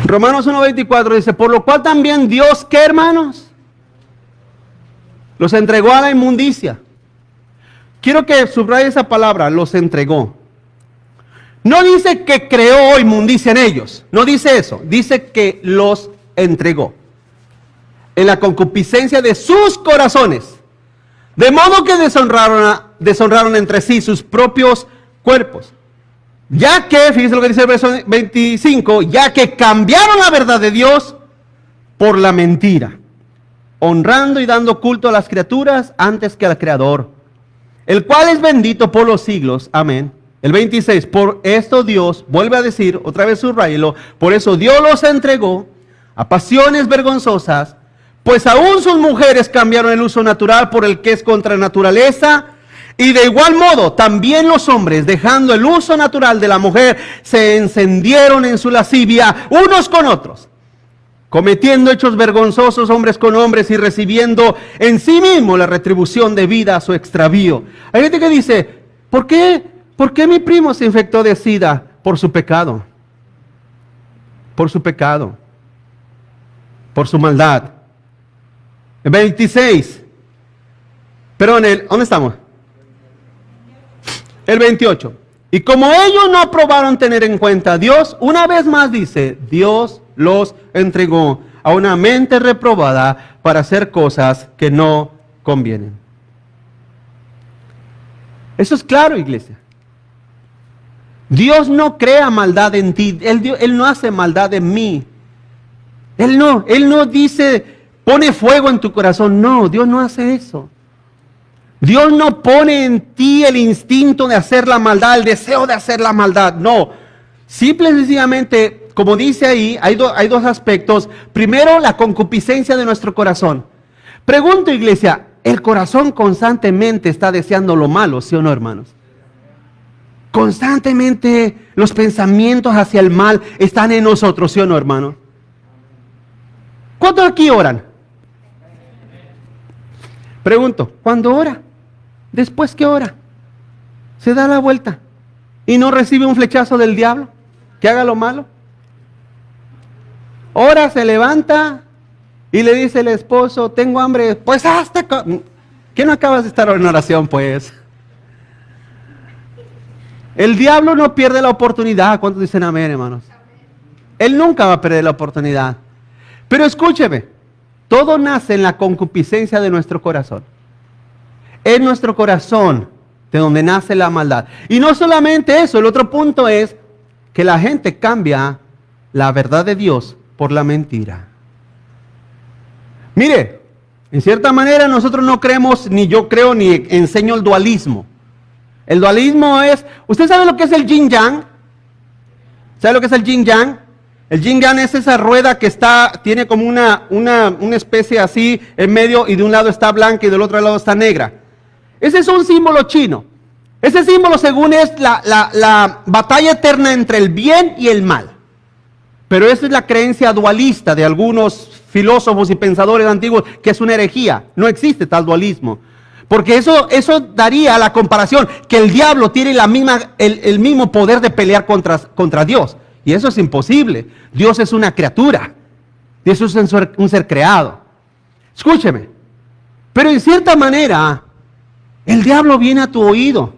Romanos 1:24 dice, por lo cual también Dios, ¿qué, hermanos? Los entregó a la inmundicia. Quiero que subraye esa palabra, los entregó. No dice que creó inmundicia en ellos, no dice eso, dice que los entregó. En la concupiscencia de sus corazones, de modo que deshonraron entre sí sus propios cuerpos. Ya que, fíjense lo que dice el verso 25, ya que cambiaron la verdad de Dios por la mentira, honrando y dando culto a las criaturas antes que al Creador, el cual es bendito por los siglos. Amén. El 26, por esto Dios, vuelve a decir, otra vez subrayelo, por eso Dios los entregó a pasiones vergonzosas, pues aún sus mujeres cambiaron el uso natural por el que es contra naturaleza. Y de igual modo, también los hombres, dejando el uso natural de la mujer, se encendieron en su lascivia unos con otros, cometiendo hechos vergonzosos hombres con hombres y recibiendo en sí mismo la retribución debida a su extravío. Hay gente que dice, ¿por qué mi primo se infectó de SIDA? Por su pecado. Por su pecado. Por su maldad. El 26. Perdón, ¿dónde estamos? El 28. Y como ellos no aprobaron tener en cuenta a Dios, una vez más dice, Dios los entregó a una mente reprobada para hacer cosas que no convienen. Eso es claro, iglesia. Dios no crea maldad en ti. Él no hace maldad en mí. Él no dice, pone fuego en tu corazón. No, Dios no hace eso. Dios no pone en ti el instinto de hacer la maldad, el deseo de hacer la maldad. No. Simple y sencillamente, como dice ahí, hay dos aspectos. Primero, la concupiscencia de nuestro corazón. Pregunto, iglesia, ¿el corazón constantemente está deseando lo malo, sí o no, hermanos? Constantemente los pensamientos hacia el mal están en nosotros, ¿sí o no, hermano? ¿Cuántos aquí oran? Pregunto, ¿cuándo ora? ¿Después que ora? ¿Se da la vuelta y no recibe un flechazo del diablo que haga lo malo? Ora, se levanta y le dice el esposo, tengo hambre, pues hasta... ¿Qué no acabas de estar en oración, pues? El diablo no pierde la oportunidad. ¿Cuántos dicen amén, hermanos? Él nunca va a perder la oportunidad. Pero escúcheme, todo nace en la concupiscencia de nuestro corazón. En nuestro corazón, de donde nace la maldad. Y no solamente eso, el otro punto es que la gente cambia la verdad de Dios por la mentira. Mire, en cierta manera nosotros no creemos, ni yo creo, ni enseño el dualismo. El dualismo es, ¿usted sabe lo que es el yin-yang? ¿Sabe lo que es el yin-yang? El yin-yang es esa rueda que tiene como una especie así en medio y de un lado está blanca y del otro lado está negra. Ese es un símbolo chino. Ese símbolo según es la batalla eterna entre el bien y el mal. Pero esa es la creencia dualista de algunos filósofos y pensadores antiguos que es una herejía. No existe tal dualismo. Porque eso daría la comparación que el diablo tiene el mismo poder de pelear contra Dios. Y eso es imposible. Dios es una criatura. Dios es un ser creado. Escúcheme. Pero en cierta manera, el diablo viene a tu oído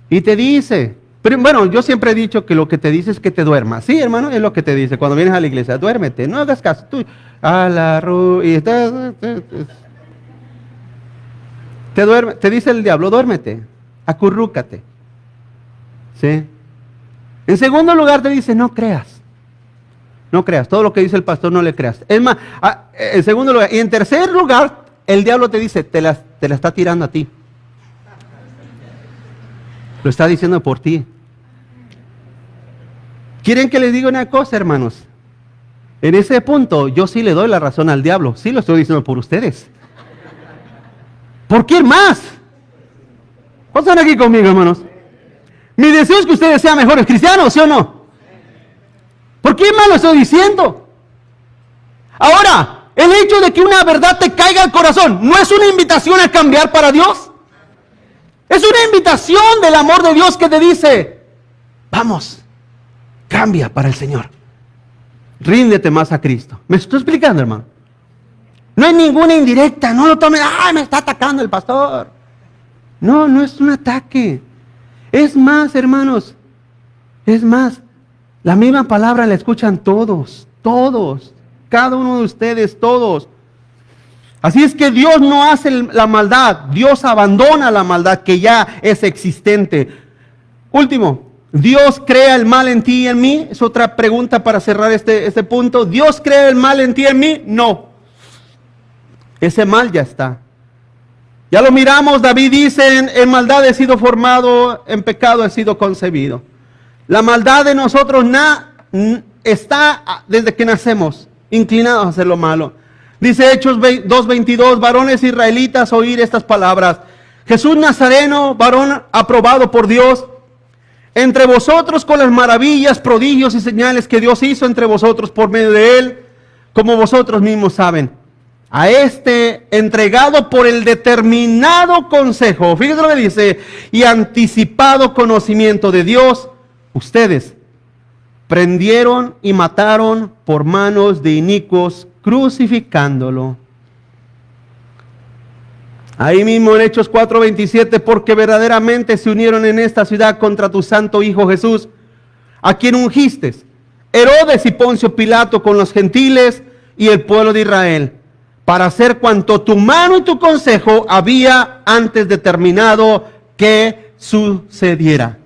y te dice, pero bueno, yo siempre he dicho que lo que te dice es que te duermas. Sí, hermano, es lo que te dice cuando vienes a la iglesia. Duérmete, no hagas caso. Tú, te dice el diablo, duérmete, acurrúcate. ¿Sí? En segundo lugar te dice, no creas. No creas, todo lo que dice el pastor no le creas. Es más, en segundo lugar, y en tercer lugar, el diablo te dice, te la está tirando a ti. Lo está diciendo por ti. ¿Quieren que les diga una cosa, hermanos? En ese punto, yo sí le doy la razón al diablo. Sí lo estoy diciendo por ustedes. ¿Por qué más? ¿Cuántos están aquí conmigo, hermanos? Mi deseo es que ustedes sean mejores cristianos, ¿sí o no? ¿Por qué más lo estoy diciendo? Ahora, el hecho de que una verdad te caiga al corazón, ¿no es una invitación a cambiar para Dios? Es una invitación del amor de Dios que te dice, vamos, cambia para el Señor. Ríndete más a Cristo. ¿Me estoy explicando, hermano? No hay ninguna indirecta, no lo tomes, me está atacando el pastor. No, no es un ataque. Es más, hermanos, es más, la misma palabra la escuchan todos, cada uno de ustedes, todos. Así es que Dios no hace la maldad, Dios abandona la maldad que ya es existente. Último, ¿Dios crea el mal en ti y en mí? Es otra pregunta para cerrar este punto. ¿Dios crea el mal en ti y en mí? No. Ese mal ya está. Ya lo miramos, David dice, en maldad he sido formado, en pecado he sido concebido. La maldad de nosotros está desde que nacemos, inclinados a hacer lo malo. Dice Hechos 2:22, varones israelitas, oír estas palabras. Jesús Nazareno, varón aprobado por Dios, entre vosotros con las maravillas, prodigios y señales que Dios hizo entre vosotros por medio de él, como vosotros mismos saben, a este entregado por el determinado consejo, fíjense lo que dice, y anticipado conocimiento de Dios, ustedes prendieron y mataron por manos de inicuos, crucificándolo. Ahí mismo en Hechos 4:27, porque verdaderamente se unieron en esta ciudad contra tu santo Hijo Jesús, a quien ungiste, Herodes y Poncio Pilato con los gentiles y el pueblo de Israel, para hacer cuanto tu mano y tu consejo había antes determinado que sucediera.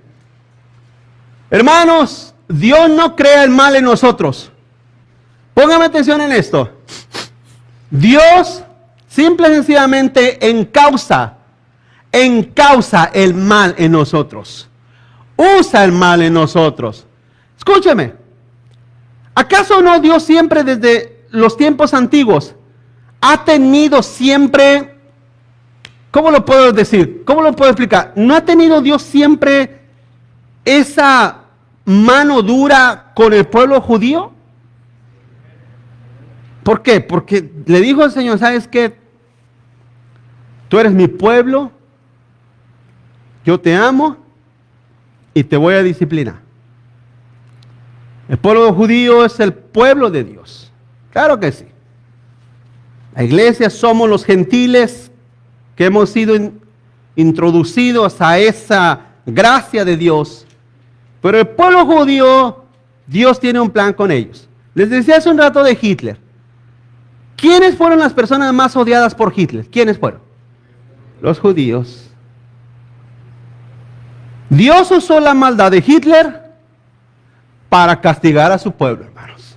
Hermanos, Dios no crea el mal en nosotros. Póngame atención en esto. Dios simple y sencillamente encausa el mal en nosotros. Usa el mal en nosotros. Escúcheme. ¿Acaso no Dios siempre desde los tiempos antiguos ha tenido siempre, ¿cómo lo puedo decir? ¿Cómo lo puedo explicar? ¿No ha tenido Dios siempre esa mano dura con el pueblo judío? ¿Por qué? Porque le dijo al Señor, ¿sabes qué? Tú eres mi pueblo, yo te amo y te voy a disciplinar. El pueblo judío es el pueblo de Dios. Claro que sí. La iglesia somos los gentiles que hemos sido introducidos a esa gracia de Dios. Pero el pueblo judío, Dios tiene un plan con ellos. Les decía hace un rato de Hitler. ¿Quiénes fueron las personas más odiadas por Hitler? ¿Quiénes fueron? Los judíos. Dios usó la maldad de Hitler para castigar a su pueblo, hermanos.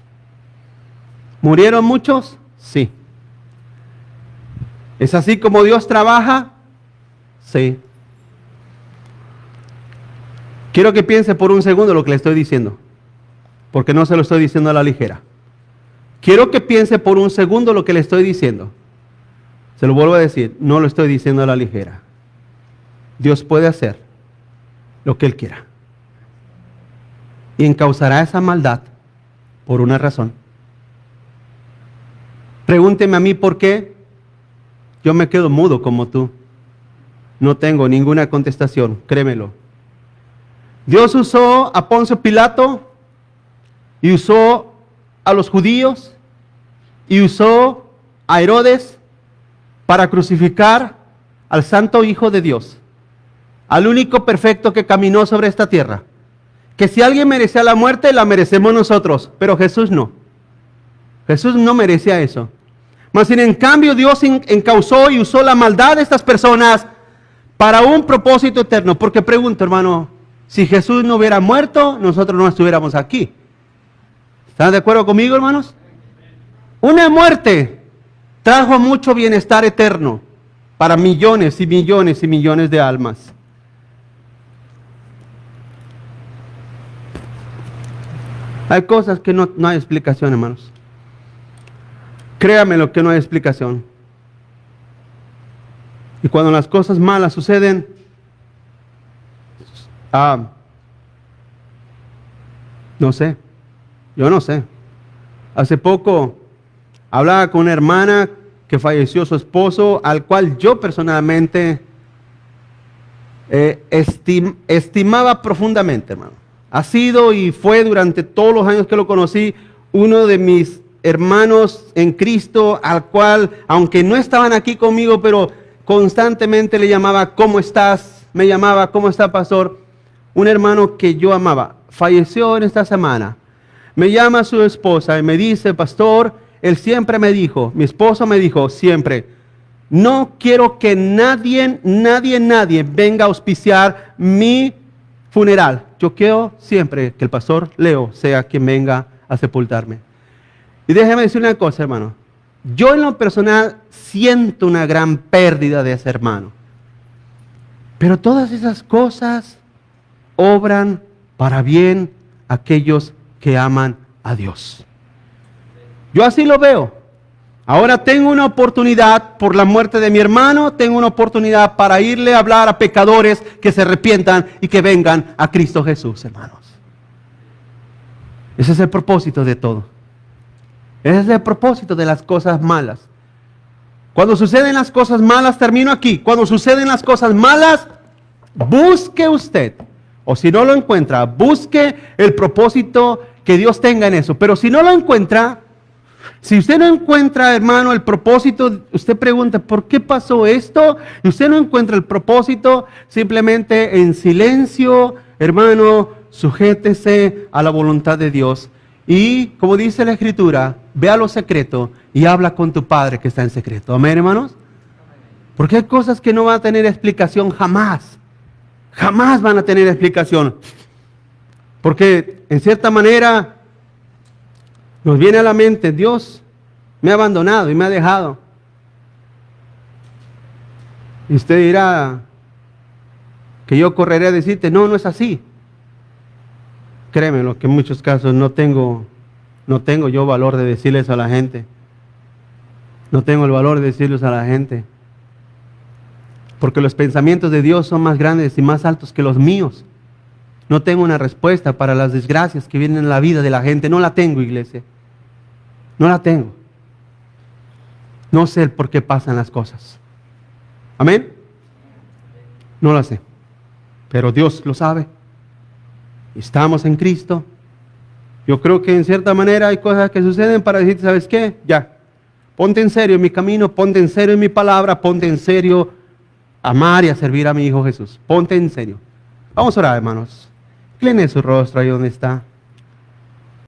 ¿Murieron muchos? Sí. ¿Es así como Dios trabaja? Sí. Quiero que piense por un segundo lo que le estoy diciendo, porque no se lo estoy diciendo a la ligera. Quiero que piense por un segundo lo que le estoy diciendo. Se lo vuelvo a decir, no lo estoy diciendo a la ligera. Dios puede hacer lo que Él quiera. Y encauzará esa maldad por una razón. Pregúnteme a mí por qué. Yo me quedo mudo como tú. No tengo ninguna contestación, créemelo. Dios usó a Poncio Pilato y usó a los judíos y usó a Herodes para crucificar al santo Hijo de Dios, al único perfecto que caminó sobre esta tierra. Que si alguien merecía la muerte, la merecemos nosotros, pero Jesús no. Jesús no merecía eso. Mas sin en cambio Dios encauzó y usó la maldad de estas personas para un propósito eterno. Porque pregunto, hermano, si Jesús no hubiera muerto, nosotros no estuviéramos aquí. ¿Están de acuerdo conmigo, hermanos? Una muerte trajo mucho bienestar eterno para millones y millones y millones de almas. Hay cosas que no hay explicación, hermanos. Créame lo que no hay explicación. Y cuando las cosas malas suceden, no sé, yo no sé. Hace poco hablaba con una hermana que falleció su esposo, al cual yo personalmente estimaba profundamente, hermano. Ha sido y fue durante todos los años que lo conocí uno de mis hermanos en Cristo, al cual, aunque no estaban aquí conmigo, pero constantemente le llamaba, ¿cómo estás? Me llamaba, ¿cómo está, pastor? Un hermano que yo amaba. Falleció en esta semana. Me llama su esposa y me dice, pastor, él siempre me dijo, mi esposo me dijo siempre, no quiero que nadie venga a auspiciar mi funeral. Yo quiero siempre que el pastor Leo sea quien venga a sepultarme. Y déjeme decir una cosa, hermano. Yo en lo personal siento una gran pérdida de ese hermano. Pero todas esas cosas obran para bien a aquellos que aman a Dios. Yo así lo veo. Ahora tengo una oportunidad por la muerte de mi hermano, tengo una oportunidad para irle a hablar a pecadores que se arrepientan y que vengan a Cristo Jesús, hermanos. Ese es el propósito de todo. Ese es el propósito de las cosas malas. Cuando suceden las cosas malas, termino aquí. Cuando suceden las cosas malas, busque usted, o si no lo encuentra, busque el propósito que Dios tenga en eso. Pero si no lo encuentra, si usted no encuentra, hermano, el propósito, usted pregunta, ¿por qué pasó esto? Y usted no encuentra el propósito, simplemente en silencio, hermano, sujétese a la voluntad de Dios. Y como dice la Escritura, ve a lo secreto y habla con tu Padre que está en secreto. Amén, hermanos. Porque hay cosas que no van a tener explicación jamás. Jamás van a tener explicación. Porque en cierta manera nos viene a la mente, Dios me ha abandonado y me ha dejado. Y usted dirá que yo correré a decirte, no, no es así. Créeme, que en muchos casos no tengo yo valor de decirles a la gente. No tengo el valor de decirles a la gente. Porque los pensamientos de Dios son más grandes y más altos que los míos. No tengo una respuesta para las desgracias que vienen en la vida de la gente. No la tengo, iglesia. No la tengo. No sé el por qué pasan las cosas. ¿Amén? No la sé. Pero Dios lo sabe. Estamos en Cristo. Yo creo que en cierta manera hay cosas que suceden para decirte, ¿sabes qué? Ya. Ponte en serio en mi camino, ponte en serio en mi palabra, ponte en serio a amar y a servir a mi Hijo Jesús. Ponte en serio. Vamos a orar, hermanos. Incline su rostro ahí donde está.